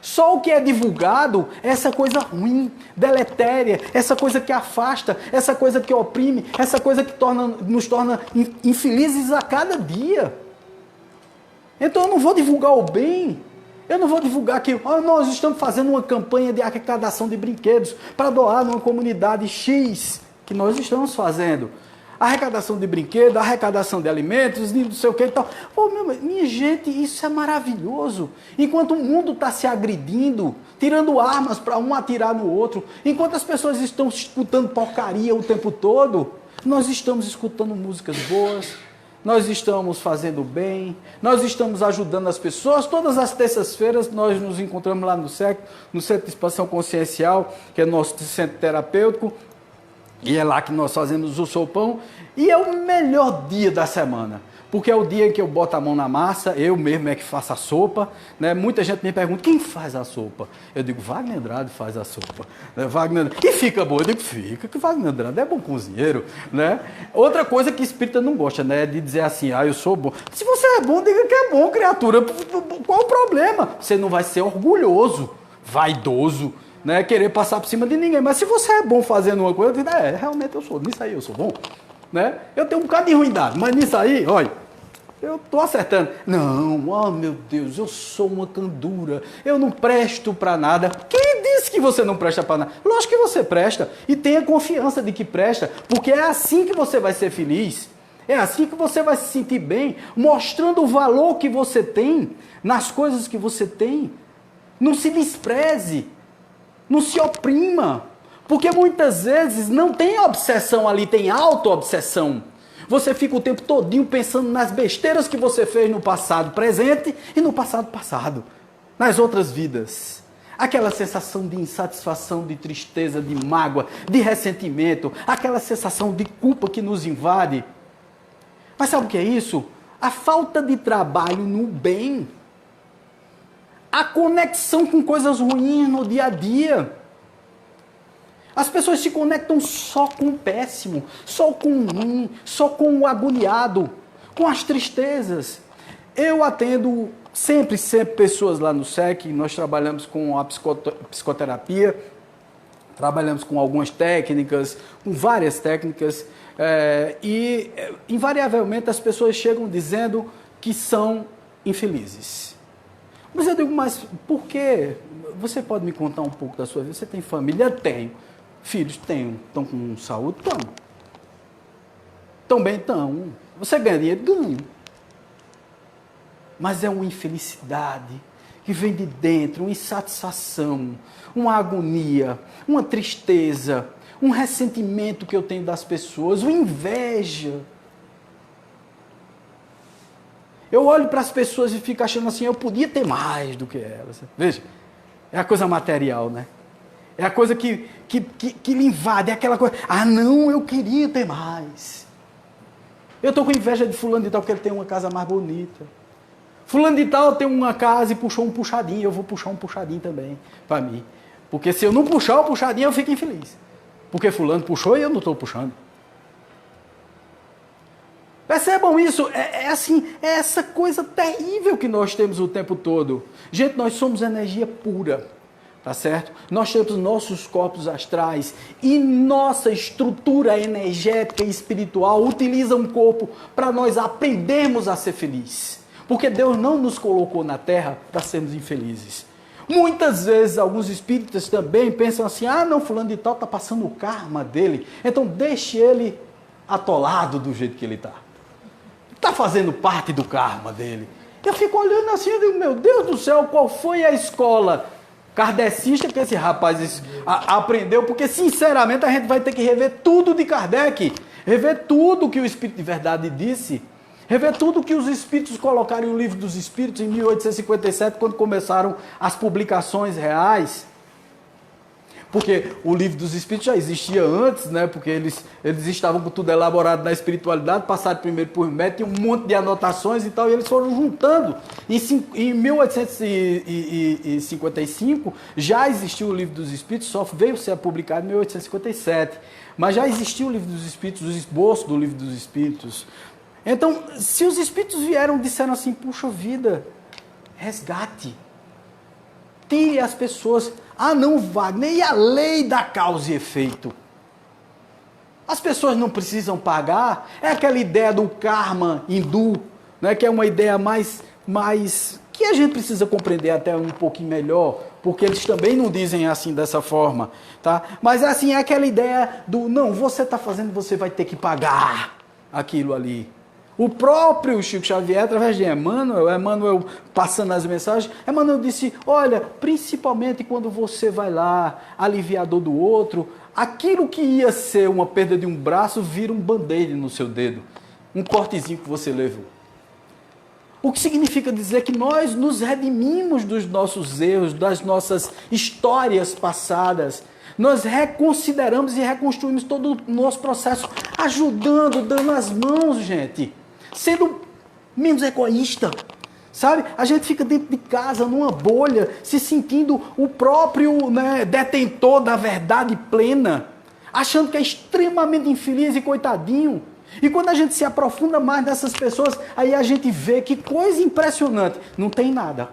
Speaker 3: Só o que é divulgado é essa coisa ruim, deletéria, essa coisa que afasta, essa coisa que oprime, essa coisa que nos torna infelizes a cada dia. Então eu não vou divulgar o bem. Eu não vou divulgar que nós estamos fazendo uma campanha de arrecadação de brinquedos para doar numa comunidade X, que nós estamos fazendo. Arrecadação de brinquedos, arrecadação de alimentos, não sei o que e tal. Minha gente, isso é maravilhoso. Enquanto o mundo está se agredindo, tirando armas para um atirar no outro, enquanto as pessoas estão escutando porcaria o tempo todo, nós estamos escutando músicas boas, nós estamos fazendo bem, nós estamos ajudando as pessoas. Todas as terças-feiras nós nos encontramos lá no SEC, no Centro de Expansão Consciencial, que é nosso centro terapêutico, e é lá que nós fazemos o sopão, e é o melhor dia da semana, porque é o dia em que eu boto a mão na massa, eu mesmo é que faço a sopa, né? Muita gente me pergunta, quem faz a sopa? Eu digo, Wagner Andrade faz a sopa, né? Wagner... E fica boa? Eu digo, fica, que Wagner Andrade é bom cozinheiro, né? Outra coisa que espírita não gosta, né, de dizer assim, eu sou bom. Se você é bom, diga que é bom, criatura, qual o problema? Você não vai ser orgulhoso, vaidoso, né, querer passar por cima de ninguém. Mas se você é bom fazendo uma coisa, realmente eu sou, nisso aí eu sou bom. Né? Eu tenho um bocado de ruindade, mas nisso aí, olha, eu estou acertando. Não, meu Deus, eu sou uma candura, eu não presto para nada. Quem disse que você não presta para nada? Lógico que você presta, e tenha confiança de que presta, porque é assim que você vai ser feliz. É assim que você vai se sentir bem, mostrando o valor que você tem nas coisas que você tem. Não se despreze. Não se oprima, porque muitas vezes não tem obsessão ali, tem auto-obsessão. Você fica o tempo todinho pensando nas besteiras que você fez no passado presente e no passado passado, nas outras vidas. Aquela sensação de insatisfação, de tristeza, de mágoa, de ressentimento, aquela sensação de culpa que nos invade. Mas sabe o que é isso? A falta de trabalho no bem. A conexão com coisas ruins no dia a dia. As pessoas se conectam só com o péssimo, só com o ruim, só com o agoniado, com as tristezas. Eu atendo sempre pessoas lá no SEC, nós trabalhamos com a psicoterapia, trabalhamos com algumas técnicas, com várias técnicas, e invariavelmente as pessoas chegam dizendo que são infelizes. Mas eu digo, mas por quê? Você pode me contar um pouco da sua vida? Você tem família? Tenho. Filhos? Tenho. Estão com saúde? Estão. Estão bem? Estão. Você ganha dinheiro? Ganho. Mas é uma infelicidade que vem de dentro, uma insatisfação, uma agonia, uma tristeza, um ressentimento que eu tenho das pessoas, uma inveja. Eu olho para as pessoas e fico achando assim, eu podia ter mais do que elas. Veja, é a coisa material, né? É a coisa que lhe invade, é aquela coisa, não, eu queria ter mais. Eu estou com inveja de fulano de tal, porque ele tem uma casa mais bonita. Fulano de tal tem uma casa e puxou um puxadinho, eu vou puxar um puxadinho também para mim. Porque se eu não puxar o puxadinho, eu fico infeliz. Porque fulano puxou e eu não estou puxando. Percebam isso, é essa coisa terrível que nós temos o tempo todo. Gente, nós somos energia pura, tá certo? Nós temos nossos corpos astrais e nossa estrutura energética e espiritual utiliza um corpo para nós aprendermos a ser felizes. Porque Deus não nos colocou na Terra para sermos infelizes. Muitas vezes, alguns espíritas também pensam assim, não, fulano de tal está passando o karma dele, então deixe ele atolado do jeito que ele está. Está fazendo parte do karma dele. Eu fico olhando assim, eu digo, meu Deus do céu, qual foi a escola kardecista que esse rapaz aprendeu? Porque, sinceramente, a gente vai ter que rever tudo de Kardec. rever tudo que o Espírito de verdade disse, rever tudo que os Espíritos colocaram no Livro dos Espíritos em 1857, quando começaram as publicações reais. Porque o Livro dos Espíritos já existia antes, né? Porque eles estavam com tudo elaborado na espiritualidade, passaram primeiro por método, tinha um monte de anotações e tal, e eles foram juntando. Em 1855 já existiu o Livro dos Espíritos, só veio ser publicado em 1857. Mas já existiu o Livro dos Espíritos, os esboços do Livro dos Espíritos. Então, se os Espíritos vieram e disseram assim, puxa vida, resgate, tire as pessoas. Ah não, Wagner, e a lei da causa e efeito? As pessoas não precisam pagar? É aquela ideia do karma hindu, né, que é uma ideia mais que a gente precisa compreender até um pouquinho melhor, porque eles também não dizem assim dessa forma, tá? Mas assim, é aquela ideia do, não, você está fazendo, você vai ter que pagar aquilo ali. O próprio Chico Xavier, através de Emmanuel passando as mensagens, Emmanuel disse, olha, principalmente quando você vai lá, aliviar a dor do outro, aquilo que ia ser uma perda de um braço, vira um band-aid no seu dedo, um cortezinho que você levou. O que significa dizer que nós nos redimimos dos nossos erros, das nossas histórias passadas. Nós reconsideramos e reconstruímos todo o nosso processo, ajudando, dando as mãos, gente. Sendo menos egoísta, sabe? A gente fica dentro de casa, numa bolha, se sentindo o próprio, né, detentor da verdade plena, achando que é extremamente infeliz e coitadinho. E quando a gente se aprofunda mais nessas pessoas, aí a gente vê que coisa impressionante. Não tem nada.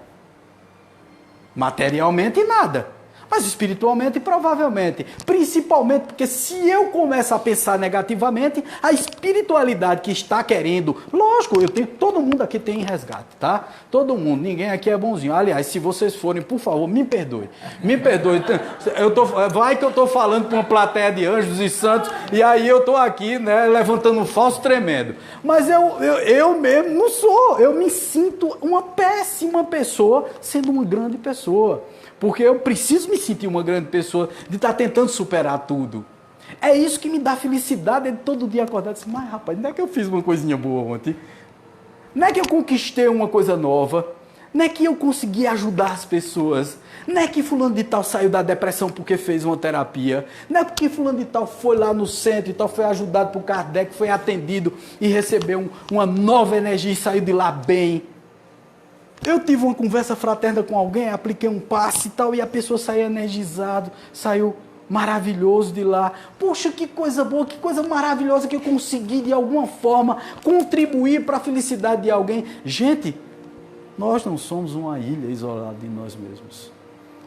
Speaker 3: Materialmente nada. Mas espiritualmente, provavelmente. Principalmente porque se eu começo a pensar negativamente, a espiritualidade que está querendo... Lógico, todo mundo aqui tem resgate, tá? Todo mundo, ninguém aqui é bonzinho. Aliás, se vocês forem, por favor, me perdoe. Me perdoe. Vai que eu estou falando para uma plateia de anjos e santos, e aí eu estou aqui, né, levantando um falso tremendo. Mas eu mesmo não sou. Eu me sinto uma péssima pessoa sendo uma grande pessoa. Porque eu preciso me sentir uma grande pessoa de estar tentando superar tudo. É isso que me dá felicidade, de todo dia acordar e dizer, mas rapaz, não é que eu fiz uma coisinha boa ontem? Não é que eu conquistei uma coisa nova? Não é que eu consegui ajudar as pessoas? Não é que fulano de tal saiu da depressão porque fez uma terapia? Não é porque fulano de tal foi lá no centro e tal, foi ajudado por Kardec, foi atendido e recebeu uma nova energia e saiu de lá bem? Eu tive uma conversa fraterna com alguém, apliquei um passe e tal, e a pessoa saiu energizado, saiu maravilhoso de lá. Poxa, que coisa boa, que coisa maravilhosa que eu consegui, de alguma forma, contribuir para a felicidade de alguém. Gente, nós não somos uma ilha isolada de nós mesmos.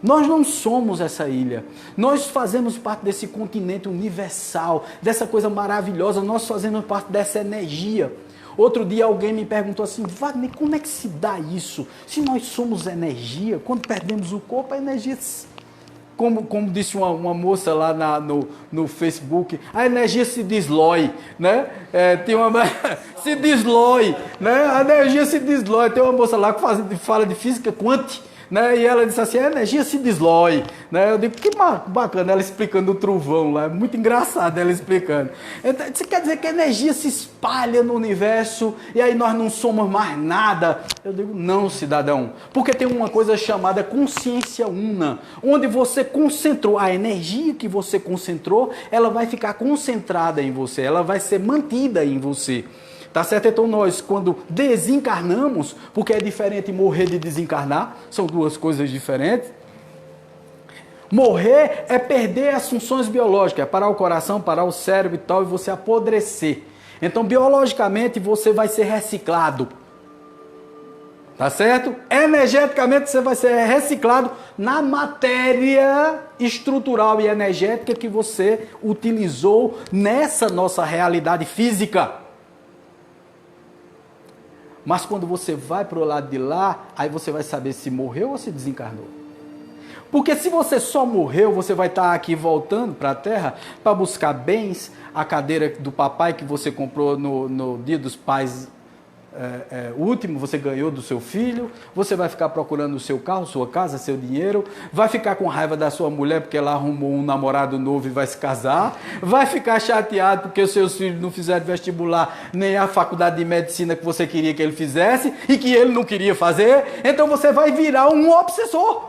Speaker 3: Nós não somos essa ilha. Nós fazemos parte desse continente universal, dessa coisa maravilhosa, nós fazemos parte dessa energia. Outro dia alguém me perguntou assim, Wagner, como é que se dá isso? Se nós somos energia, quando perdemos o corpo, a energia, como disse uma moça lá no Facebook, a energia se deslói, né? Se deslói, né? A energia se deslói. Tem uma moça lá que fala de física quântica, né? E ela disse assim, a energia se deslói, né? Eu digo, que bacana, ela explicando o trovão lá, muito engraçado ela explicando. Então, isso quer dizer que a energia se espalha no universo e aí nós não somos mais nada? Eu digo, não, cidadão, porque tem uma coisa chamada consciência una, onde você concentrou, a energia que você concentrou, ela vai ficar concentrada em você, ela vai ser mantida em você. Tá certo? Então nós, quando desencarnamos, porque é diferente morrer de desencarnar, são duas coisas diferentes. Morrer é perder as funções biológicas, é parar o coração, parar o cérebro e tal, e você apodrecer. Então, biologicamente, você vai ser reciclado. Tá certo? Energeticamente, você vai ser reciclado na matéria estrutural e energética que você utilizou nessa nossa realidade física. Mas quando você vai para o lado de lá, aí você vai saber se morreu ou se desencarnou. Porque se você só morreu, você vai estar aqui voltando para a Terra para buscar bens, a cadeira do papai que você comprou no Dia dos Pais último você ganhou do seu filho, você vai ficar procurando o seu carro, sua casa, seu dinheiro, vai ficar com raiva da sua mulher porque ela arrumou um namorado novo e vai se casar, vai ficar chateado porque os seus filhos não fizeram vestibular nem a faculdade de medicina que você queria que ele fizesse e que ele não queria fazer, então você vai virar um obsessor.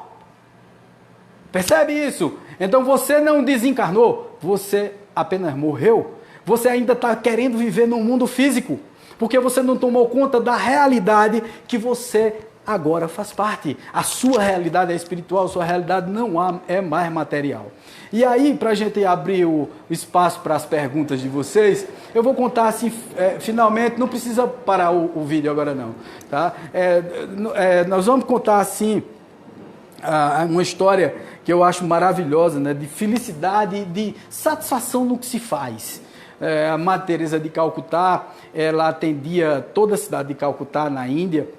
Speaker 3: Percebe isso? Então você não desencarnou, você apenas morreu, você ainda está querendo viver num mundo físico, porque você não tomou conta da realidade que você agora faz parte. A sua realidade é espiritual, a sua realidade não é mais material. E aí, para a gente abrir o espaço para as perguntas de vocês, eu vou contar assim, finalmente, não precisa parar o vídeo agora não, tá? Nós vamos contar assim, uma história que eu acho maravilhosa, né? De felicidade, de satisfação no que se faz. A Madre Teresa de Calcutá, ela atendia toda a cidade de Calcutá, na Índia,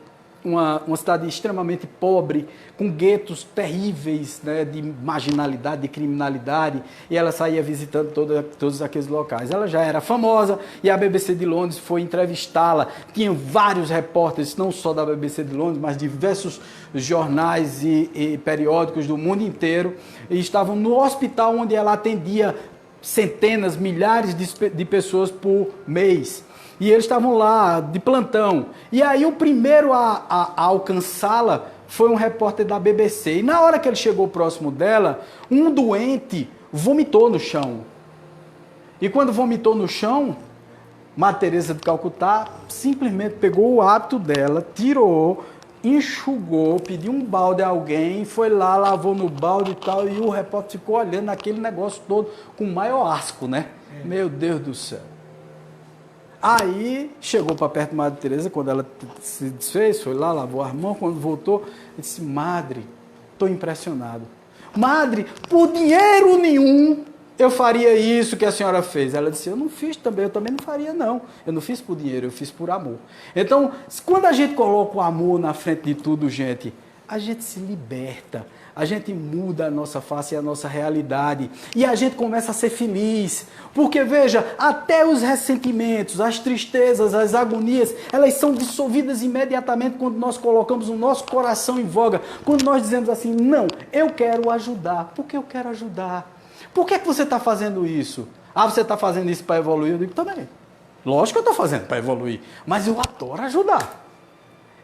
Speaker 3: uma cidade extremamente pobre, com guetos terríveis, né, de marginalidade, de criminalidade, e ela saía visitando todos aqueles locais. Ela já era famosa e a BBC de Londres foi entrevistá-la. Tinha vários repórteres, não só da BBC de Londres, mas diversos jornais e periódicos do mundo inteiro, e estavam no hospital onde ela atendia centenas, milhares de pessoas por mês. E eles estavam lá de plantão. E aí o primeiro a alcançá-la foi um repórter da BBC. E na hora que ele chegou próximo dela, um doente vomitou no chão. E quando vomitou no chão, Madre Teresa de Calcutá simplesmente pegou o hábito dela, tirou, enxugou, pediu um balde a alguém, foi lá, lavou no balde e tal, e o repórter ficou olhando aquele negócio todo com o maior asco, né? Meu Deus do céu. Aí chegou para perto de Madre Teresa, quando ela se desfez, foi lá, lavou as mãos, quando voltou, ele disse: Madre, estou impressionado. Madre, por dinheiro nenhum eu faria isso que a senhora fez. Ela disse: eu não fiz também, eu também não faria não. Eu não fiz por dinheiro, eu fiz por amor. Então, quando a gente coloca o amor na frente de tudo, gente, a gente se liberta. A gente muda a nossa face e a nossa realidade. E a gente começa a ser feliz. Porque, veja, até os ressentimentos, as tristezas, as agonias, elas são dissolvidas imediatamente quando nós colocamos o nosso coração em voga. Quando nós dizemos assim: não, eu quero ajudar. Porque eu quero ajudar. Por que você está fazendo isso? Ah, você está fazendo isso para evoluir? Eu digo: também. Lógico que eu estou fazendo para evoluir. Mas eu adoro ajudar.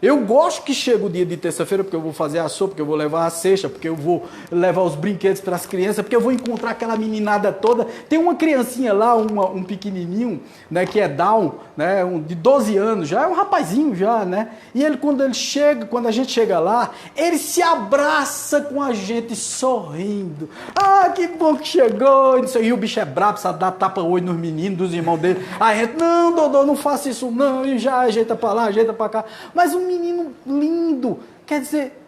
Speaker 3: Eu gosto que chegue o dia de terça-feira, porque eu vou fazer a sopa, porque eu vou levar a cesta, porque eu vou levar os brinquedos para as crianças, porque eu vou encontrar aquela meninada toda. Tem uma criancinha lá, um pequenininho, né, que é Down, né, de 12 anos, já é um rapazinho já, né? E ele, quando a gente chega lá, ele se abraça com a gente sorrindo. Ah, que bom que chegou! E o bicho é brabo, sabe dar tapa-olho nos meninos, dos irmãos dele. Aí a gente: não, Dodô, não faça isso não, e já ajeita para lá, ajeita para cá. Mas um menino lindo, quer dizer,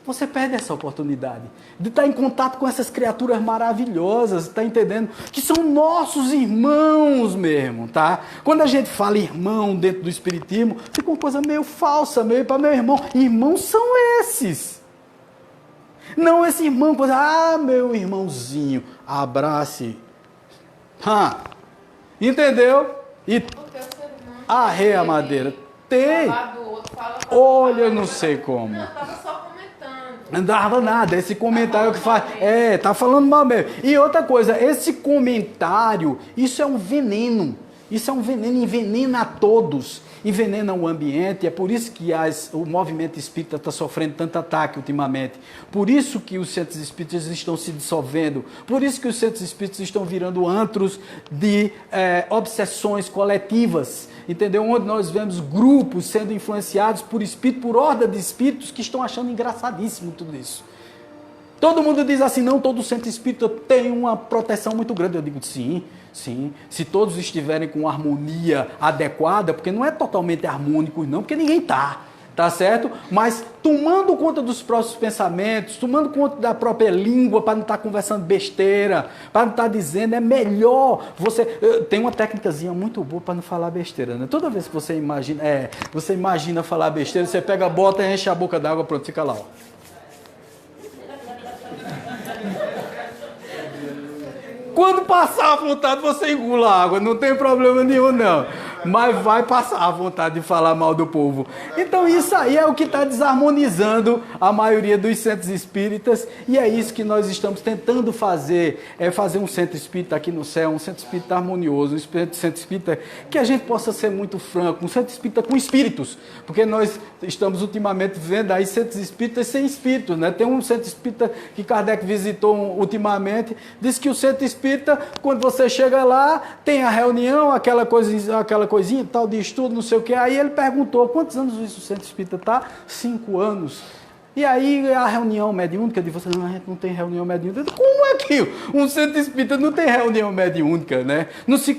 Speaker 3: você perde essa oportunidade de estar em contato com essas criaturas maravilhosas, tá entendendo? Que são nossos irmãos mesmo, tá? Quando a gente fala irmão dentro do espiritismo, fica uma coisa meio falsa, meio para meu irmão. Irmãos são esses. Não esse irmão, coisa, ah, meu irmãozinho, abrace. Entendeu? E arreia a madeira. Tem. Olha, eu não sei como.
Speaker 2: Não, estava só comentando.
Speaker 3: Não dava nada, esse comentário que faz... tá falando mal mesmo. E outra coisa, esse comentário, isso é um veneno. Isso é um veneno, envenena a todos. Envenena o ambiente, é por isso que o movimento espírita está sofrendo tanto ataque ultimamente. Por isso que os centros espíritas estão se dissolvendo. Por isso que os centros espíritas estão virando antros de obsessões coletivas. Entendeu? Onde nós vemos grupos sendo influenciados por espírito, por horda de espíritos que estão achando engraçadíssimo tudo isso. Todo mundo diz assim: não, todo centro espírita tem uma proteção muito grande. Eu digo: sim, sim. Se todos estiverem com harmonia adequada, porque não é totalmente harmônico não, porque ninguém tá certo? Mas tomando conta dos próprios pensamentos, tomando conta da própria língua, para não estar conversando besteira, para não estar dizendo, é melhor você... Tem uma técnicazinha muito boa para não falar besteira, né? Toda vez que você imagina falar besteira, você pega a bota e enche a boca d'água, pronto, fica lá, ó. Quando passar a vontade, você engula a água, não tem problema nenhum, não. mas vai passar a vontade de falar mal do povo. Então isso aí é o que está desarmonizando a maioria dos centros espíritas, e é isso que nós estamos tentando fazer, é fazer um centro espírita aqui no céu, um centro espírita harmonioso, um centro espírita que a gente possa ser muito franco, um centro espírita com espíritos, porque nós estamos ultimamente vendo aí centros espíritas sem espíritos, né? Tem um centro espírita que Kardec visitou ultimamente, diz que o centro espírita, quando você chega lá, tem a reunião, aquela coisinha, tal de estudo, não sei o que, aí ele perguntou, quantos anos o centro espírita está? 5 anos. E aí a reunião mediúnica, de você, não, a gente não tem reunião mediúnica. Como é que um centro espírita não tem reunião mediúnica, né? Não se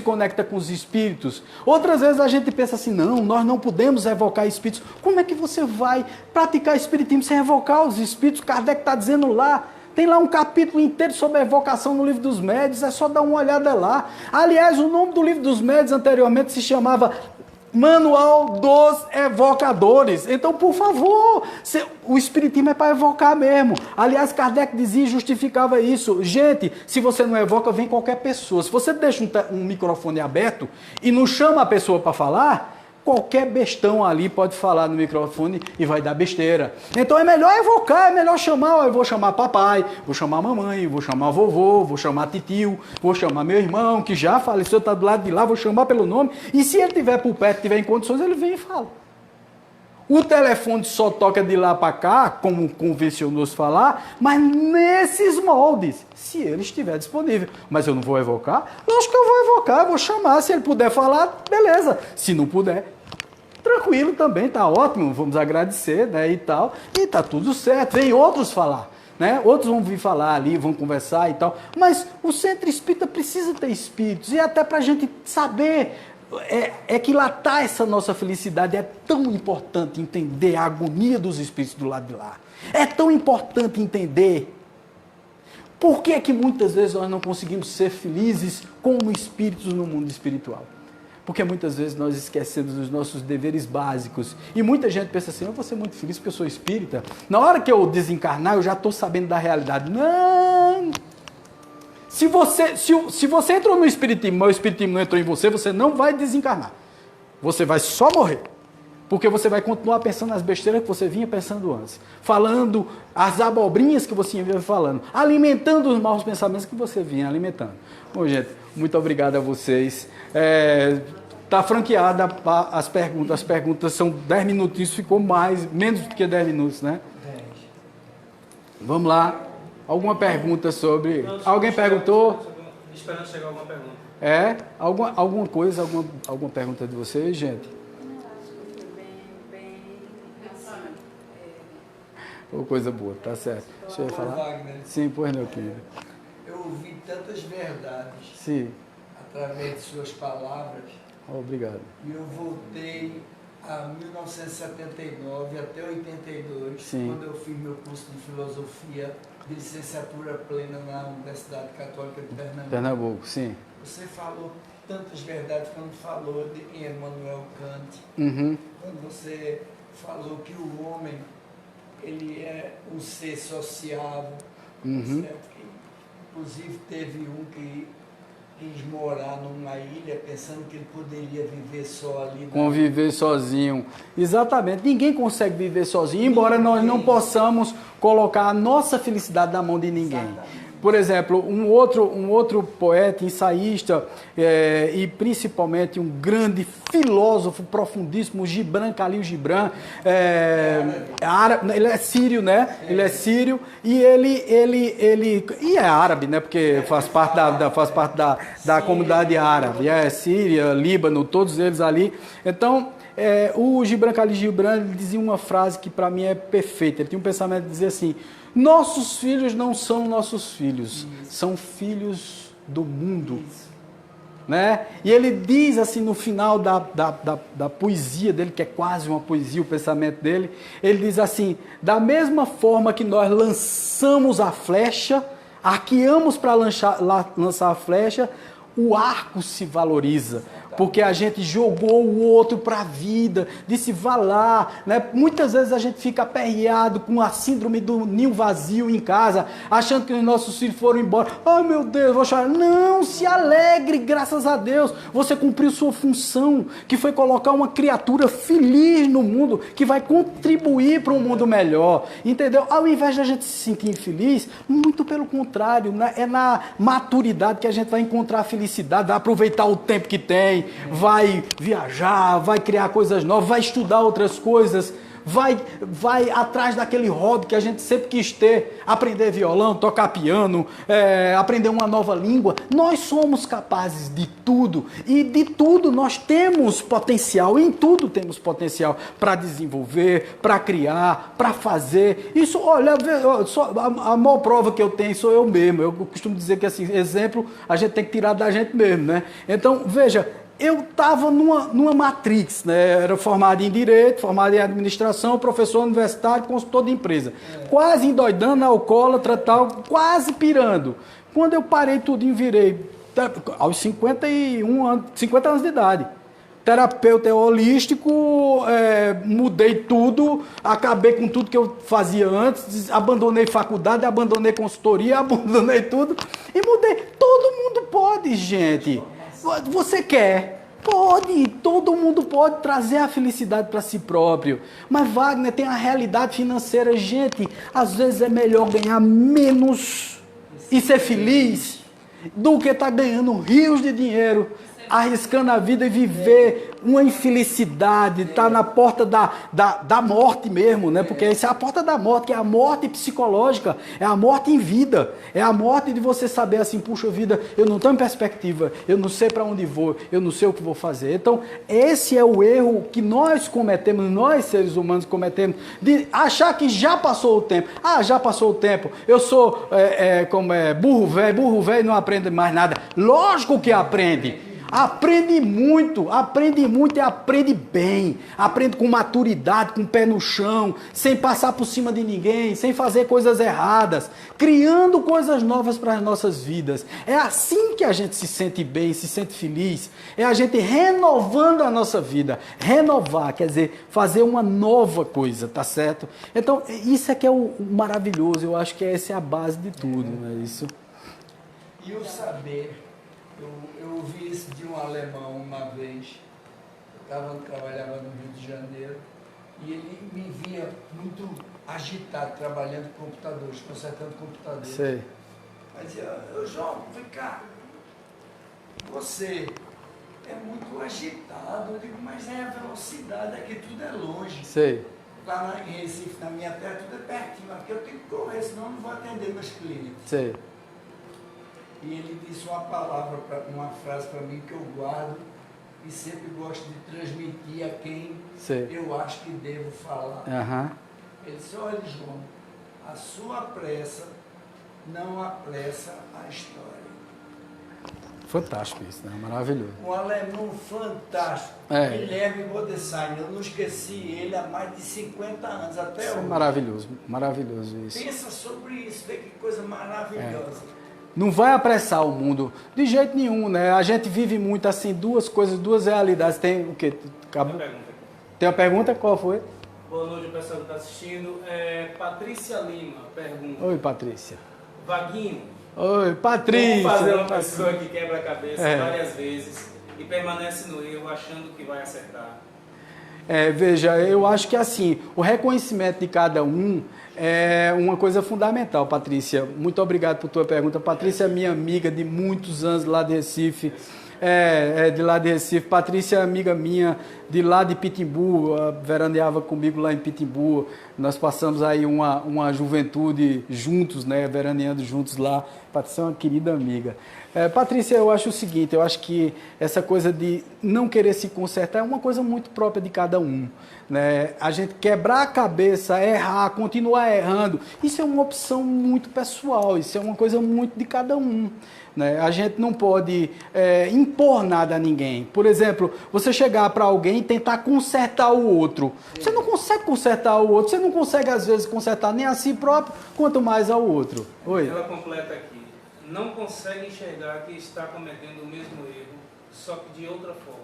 Speaker 3: conecta com os espíritos. Outras vezes a gente pensa assim, não, nós não podemos evocar espíritos. Como é que você vai praticar espiritismo sem evocar os espíritos? Kardec está dizendo lá. Tem lá um capítulo inteiro sobre a evocação no Livro dos Médiuns, é só dar uma olhada lá. Aliás, o nome do Livro dos Médiuns anteriormente se chamava Manual dos Evocadores. Então, por favor, o espiritismo é para evocar mesmo. Aliás, Kardec dizia e justificava isso. Gente, se você não evoca, vem qualquer pessoa. Se você deixa um microfone aberto e não chama a pessoa para falar, qualquer bestão ali pode falar no microfone e vai dar besteira. Então é melhor evocar, é melhor chamar. Eu vou chamar papai, vou chamar mamãe, vou chamar vovô, vou chamar titio, vou chamar meu irmão, que já faleceu, está do lado de lá, vou chamar pelo nome. E se ele estiver por perto, estiver em condições, ele vem e fala. O telefone só toca de lá para cá, como convencionou-se falar, mas nesses moldes, se ele estiver disponível. Mas eu não vou evocar? Lógico que eu vou evocar, eu vou chamar. Se ele puder falar, beleza. Se não puder, tranquilo também, tá ótimo, vamos agradecer, né, e tal. E tá tudo certo, vem outros falar. Né? Outros vão vir falar ali, vão conversar e tal. Mas o centro espírita precisa ter espíritos, e até para a gente saber... que lá está essa nossa felicidade. É tão importante entender a agonia dos espíritos do lado de lá. É tão importante entender por que é que muitas vezes nós não conseguimos ser felizes como espíritos no mundo espiritual. Porque muitas vezes nós esquecemos dos nossos deveres básicos. E muita gente pensa assim, eu vou ser muito feliz porque eu sou espírita. Na hora que eu desencarnar, eu já estou sabendo da realidade. Não! Se você entrou no espiritismo, mas o espiritismo não entrou em você, você não vai desencarnar. Você vai só morrer. Porque você vai continuar pensando nas besteiras que você vinha pensando antes. Falando as abobrinhas que você vinha falando. Alimentando os maus pensamentos que você vinha alimentando. Bom, gente, muito obrigado a vocês. Está franqueada as perguntas. As perguntas são 10 minutinhos, ficou menos do que 10 minutos, né? 10. Vamos lá. Alguma pergunta sobre... Alguém perguntou?
Speaker 4: Esperando chegar alguma pergunta.
Speaker 3: Alguma coisa, alguma pergunta de vocês, gente? Ou coisa boa, tá certo. Deixa eu falar.
Speaker 5: Wagner,
Speaker 3: sim, pois não, querido.
Speaker 5: Eu ouvi tantas verdades
Speaker 3: sim.
Speaker 5: através de suas palavras.
Speaker 3: Obrigado.
Speaker 5: E eu voltei a 1979 até 82,
Speaker 3: sim.
Speaker 5: quando eu fiz meu curso de filosofia de licenciatura plena na Universidade Católica de Pernambuco.
Speaker 3: Pernambuco, sim.
Speaker 5: Você falou tantas verdades quando falou em Emmanuel Kant, quando você falou que o homem ele é um ser sociável, certo? Inclusive teve um que quis morar numa ilha pensando que ele poderia viver só ali.
Speaker 3: Conviver sozinho. Exatamente. Ninguém consegue viver sozinho, embora nós não possamos colocar a nossa felicidade na mão de ninguém. Exatamente. Por exemplo, um outro poeta, ensaísta e principalmente um grande filósofo profundíssimo, Gibran Khalil Gibran, árabe, ele é sírio, né? Ele é sírio e ele é árabe, né? Porque faz parte da comunidade árabe, Síria, Líbano, todos eles ali. Então, o Gibran Khalil Gibran dizia uma frase que para mim é perfeita. Ele tinha um pensamento de dizer assim: nossos filhos não são nossos filhos, são filhos do mundo. Né? E ele diz assim no final da poesia dele, que é quase uma poesia, o pensamento dele, ele diz assim: da mesma forma que nós lançamos a flecha, arqueamos para lançar a flecha, o arco se valoriza. porque a gente jogou o outro para a vida, disse vá lá, né? Muitas vezes a gente fica aperreado com a síndrome do ninho vazio em casa, achando que os nossos filhos foram embora. Ai meu Deus, vou chorar. Não, se alegre, graças a Deus, você cumpriu sua função, que foi colocar uma criatura feliz no mundo, que vai contribuir para um mundo melhor, entendeu? Ao invés de a gente se sentir infeliz, muito pelo contrário, né? É na maturidade que a gente vai encontrar a felicidade, vai aproveitar o tempo que tem, vai viajar, vai criar coisas novas, vai estudar outras coisas, vai atrás daquele hobby que a gente sempre quis ter, aprender violão, tocar piano, aprender uma nova língua. Nós somos capazes de tudo, e de tudo nós temos potencial, em tudo temos potencial para desenvolver, para criar, para fazer. Isso, olha, a maior prova que eu tenho sou eu mesmo. Eu costumo dizer que, assim, exemplo a gente tem que tirar da gente mesmo, né? Então, veja, eu estava numa matrix, né? Era formado em Direito, formado em Administração, professor universitário, consultor de empresa. Quase endoidando, alcoólatra, tal, quase pirando. Quando eu parei tudo e virei, aos 50 anos de idade, terapeuta holístico, mudei tudo, acabei com tudo que eu fazia antes, abandonei faculdade, abandonei consultoria, abandonei tudo e mudei. Todo mundo pode, gente. Você quer? Pode, todo mundo pode trazer a felicidade para si próprio. Mas Wagner tem a realidade financeira. Gente, às vezes é melhor ganhar menos e ser feliz do que estar ganhando rios de dinheiro, arriscando a vida e viver uma infelicidade, tá na porta da morte mesmo, né? Porque essa é a porta da morte, que é a morte psicológica, é a morte em vida, é a morte de você saber assim, puxa vida, eu não tenho perspectiva, eu não sei para onde vou, eu não sei o que vou fazer. Então, esse é o erro que nós cometemos, nós seres humanos cometemos, de achar que já passou o tempo. Ah, já passou o tempo, eu sou burro velho não aprende mais nada. Lógico que aprende. Aprende muito e aprende bem. Aprende com maturidade, com o pé no chão, sem passar por cima de ninguém, sem fazer coisas erradas, criando coisas novas para as nossas vidas. É assim que a gente se sente bem, se sente feliz. É a gente renovando a nossa vida. Renovar, quer dizer, fazer uma nova coisa, tá certo? Então, isso é que é o maravilhoso. Eu acho que essa é a base de tudo, não é isso?
Speaker 5: E o saber... Eu ouvi isso de um alemão uma vez. Eu trabalhava no Rio de Janeiro e ele me via muito agitado, trabalhando com computadores, consertando computadores.
Speaker 3: Sei.
Speaker 5: Mas dizia, João, vem cá, você é muito agitado. Eu digo, mas é a velocidade, aqui tudo é longe.
Speaker 3: Sei.
Speaker 5: Lá em Recife, na minha terra, tudo é pertinho. Aqui eu tenho que correr, senão eu não vou atender meus clientes.
Speaker 3: Sei.
Speaker 5: E ele disse uma palavra, uma frase para mim que eu guardo e sempre gosto de transmitir a quem eu acho que devo falar.
Speaker 3: Uhum.
Speaker 5: Ele disse, olha João, a sua pressa não apressa a história.
Speaker 3: Fantástico isso, né? Maravilhoso.
Speaker 5: Um alemão fantástico, Guilherme Bodesheim, eu não esqueci ele há mais de 50 anos, até
Speaker 3: isso
Speaker 5: hoje.
Speaker 3: É maravilhoso, maravilhoso isso.
Speaker 5: Pensa sobre isso, vê que coisa maravilhosa.
Speaker 3: Não vai apressar o mundo de jeito nenhum, né? A gente vive muito assim, duas coisas, duas realidades. Tem o quê? Acabou? Tem uma pergunta? Qual foi?
Speaker 4: Boa noite, o pessoal que está assistindo. Patrícia Lima pergunta.
Speaker 3: Oi, Patrícia.
Speaker 4: Vaguinho.
Speaker 3: Oi, Patrícia.
Speaker 4: Como fazer uma pessoa que quebra a cabeça várias vezes e permanece no erro achando que vai acertar?
Speaker 3: Veja, eu acho que assim, o reconhecimento de cada um é uma coisa fundamental, Patrícia. Muito obrigado por tua pergunta. Patrícia é minha amiga de muitos anos lá de Recife. De lá de Recife. Patrícia é amiga minha de lá de Pitimbu, veraneava comigo lá em Pitimbu. Nós passamos aí uma juventude juntos, né, veraneando juntos lá. Patrícia é uma querida amiga. Patrícia, eu acho o seguinte, eu acho que essa coisa de não querer se consertar é uma coisa muito própria de cada um, né? A gente quebrar a cabeça, errar, continuar errando, isso é uma opção muito pessoal, isso é uma coisa muito de cada um, né? A gente não pode impor nada a ninguém. Por exemplo, você chegar para alguém e tentar consertar o outro. Você não consegue consertar o outro, você não consegue às vezes consertar nem a si próprio, quanto mais ao outro. Oi?
Speaker 4: Ela completa aqui. não consegue enxergar que está cometendo o mesmo erro, só que de outra forma.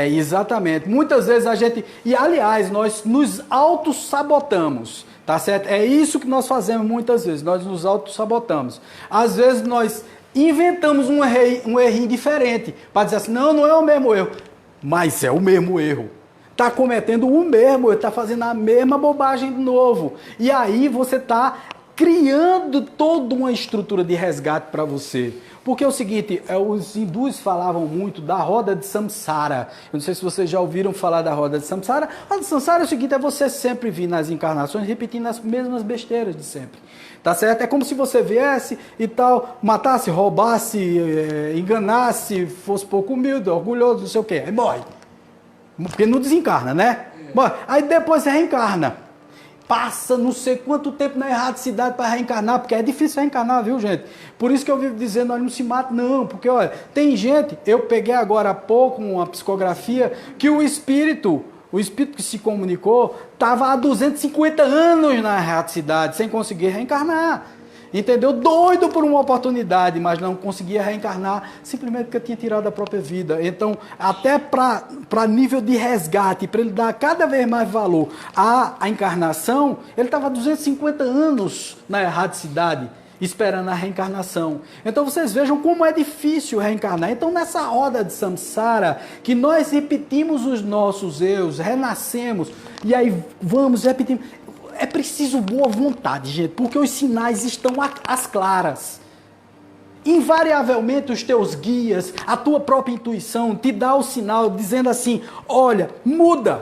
Speaker 3: Exatamente. Muitas vezes a gente... E, aliás, nós nos auto-sabotamos, tá certo? É isso que nós fazemos muitas vezes, nós nos auto-sabotamos. Às vezes nós inventamos um errinho diferente, para dizer assim, não é o mesmo erro. Mas é o mesmo erro. Está cometendo o mesmo, está fazendo a mesma bobagem de novo. E aí você está criando toda uma estrutura de resgate para você. Porque é o seguinte, os hindus falavam muito da roda de samsara. Eu não sei se vocês já ouviram falar da roda de samsara. A roda de samsara é o seguinte, é você sempre vir nas encarnações repetindo as mesmas besteiras de sempre. Tá certo? É como se você viesse e tal, matasse, roubasse, enganasse, fosse pouco humilde, orgulhoso, não sei o quê. Aí morre. Porque não desencarna, né? Morre. Aí depois você reencarna. Passa não sei quanto tempo na erradicidade para reencarnar, porque é difícil reencarnar, viu, gente? Por isso que eu vivo dizendo, olha, não se mata, não. Porque, olha, tem gente, eu peguei agora há pouco uma psicografia, que o espírito que se comunicou, estava há 250 anos na erradicidade, sem conseguir reencarnar. Entendeu? Doido por uma oportunidade, mas não conseguia reencarnar, simplesmente porque tinha tirado a própria vida. Então, até para nível de resgate, para ele dar cada vez mais valor à encarnação, ele estava há 250 anos na erradicidade, esperando a reencarnação. Então, vocês vejam como é difícil reencarnar. Então, nessa roda de samsara, que nós repetimos os nossos erros, renascemos, e aí vamos repetir. É preciso boa vontade, gente, porque os sinais estão às claras. Invariavelmente os teus guias, a tua própria intuição te dá o sinal dizendo assim, olha, muda,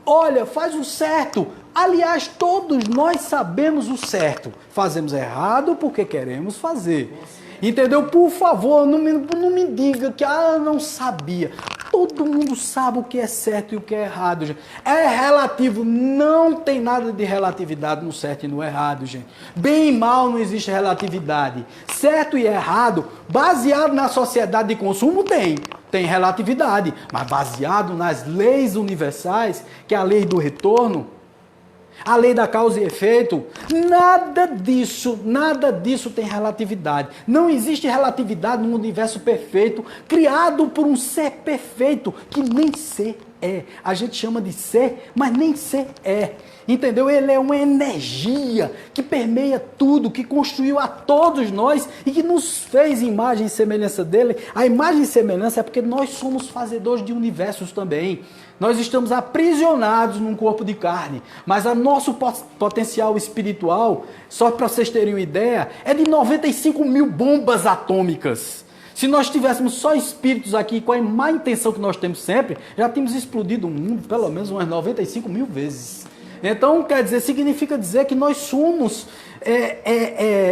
Speaker 3: olha, faz o certo. Aliás, todos nós sabemos o certo, fazemos errado porque queremos fazer. Entendeu? Por favor, não me diga que não sabia. Todo mundo sabe o que é certo e o que é errado, gente. É relativo, não tem nada de relatividade no certo e no errado, gente. Bem e mal não existe relatividade. Certo e errado, baseado na sociedade de consumo, tem relatividade. Mas baseado nas leis universais, que é a lei do retorno, a lei da causa e efeito, nada disso tem relatividade. Não existe relatividade no universo perfeito, criado por um ser perfeito, que nem ser é. A gente chama de ser, mas nem ser é. Entendeu? Ele é uma energia que permeia tudo, que construiu a todos nós e que nos fez imagem e semelhança dele. A imagem e semelhança é porque nós somos fazedores de universos também. Nós estamos aprisionados num corpo de carne, mas o nosso potencial espiritual, só para vocês terem uma ideia, é de 95 mil bombas atômicas. Se nós tivéssemos só espíritos aqui com a má intenção que nós temos sempre, já tínhamos explodido o mundo pelo menos umas 95 mil vezes. Então, significa dizer que nós somos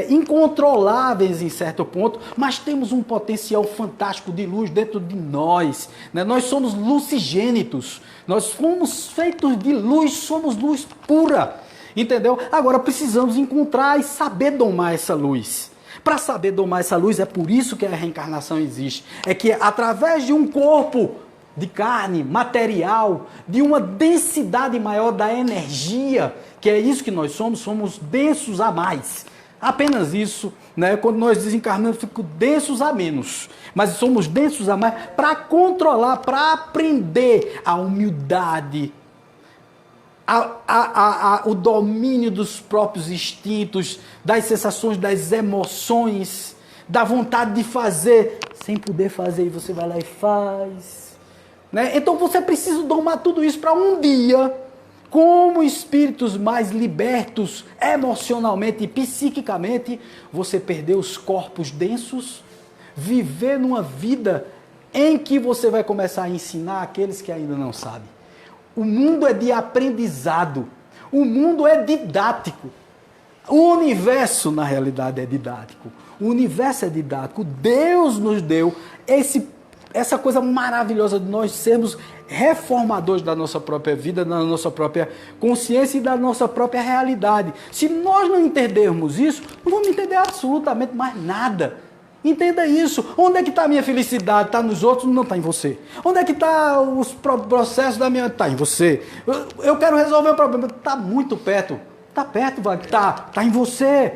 Speaker 3: incontroláveis em certo ponto, mas temos um potencial fantástico de luz dentro de nós. Né? Nós somos lucigênitos, nós fomos feitos de luz, somos luz pura. Entendeu? Agora precisamos encontrar e saber domar essa luz. Para saber domar essa luz, é por isso que a reencarnação existe. É que através de um corpo de carne, material, de uma densidade maior da energia, que é isso que nós somos densos a mais. Apenas isso, né? Quando nós desencarnamos, ficamos densos a menos. Mas somos densos a mais para controlar, para aprender a humildade, o domínio dos próprios instintos, das sensações, das emoções, da vontade de fazer, sem poder fazer, e você vai lá e faz. Né? Então você precisa domar tudo isso para um dia, como espíritos mais libertos emocionalmente e psiquicamente, você perder os corpos densos, viver numa vida em que você vai começar a ensinar aqueles que ainda não sabem. O mundo é de aprendizado, o mundo é didático. O universo, na realidade, é didático. O universo é didático. Deus nos deu essa coisa maravilhosa de nós sermos reformadores da nossa própria vida, da nossa própria consciência e da nossa própria realidade. Se nós não entendermos isso, não vamos entender absolutamente mais nada. Entenda isso. Onde é que está a minha felicidade? Está nos outros? Não está em você. Onde é que está os processos da minha... Está em você. Eu quero resolver o problema. Está muito perto. Está perto, vai. Está em você.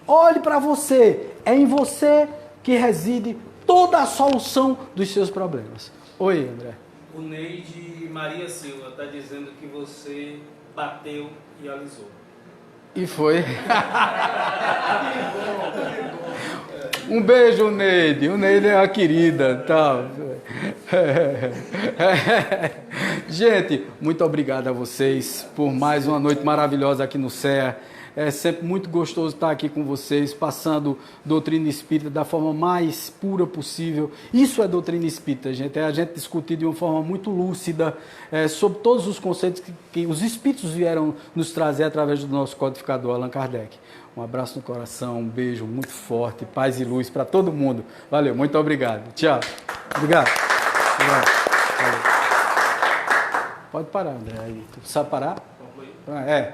Speaker 3: Olhe para você. É em você que reside toda a solução dos seus problemas. Oi, André.
Speaker 4: O Neide Maria Silva está dizendo que você bateu e alisou.
Speaker 3: E foi. Um beijo, Neide. O Neide é a querida. Tá. Gente, muito obrigado a vocês por mais uma noite maravilhosa aqui no CEA. É sempre muito gostoso estar aqui com vocês, passando doutrina espírita da forma mais pura possível. Isso é doutrina espírita, gente. É a gente discutir de uma forma muito lúcida sobre todos os conceitos que os espíritos vieram nos trazer através do nosso codificador Allan Kardec. Um abraço no coração, um beijo muito forte, paz e luz para todo mundo. Valeu, muito obrigado. Tchau. Obrigado. Valeu. Pode parar, André. Aí. Tu sabe parar? É.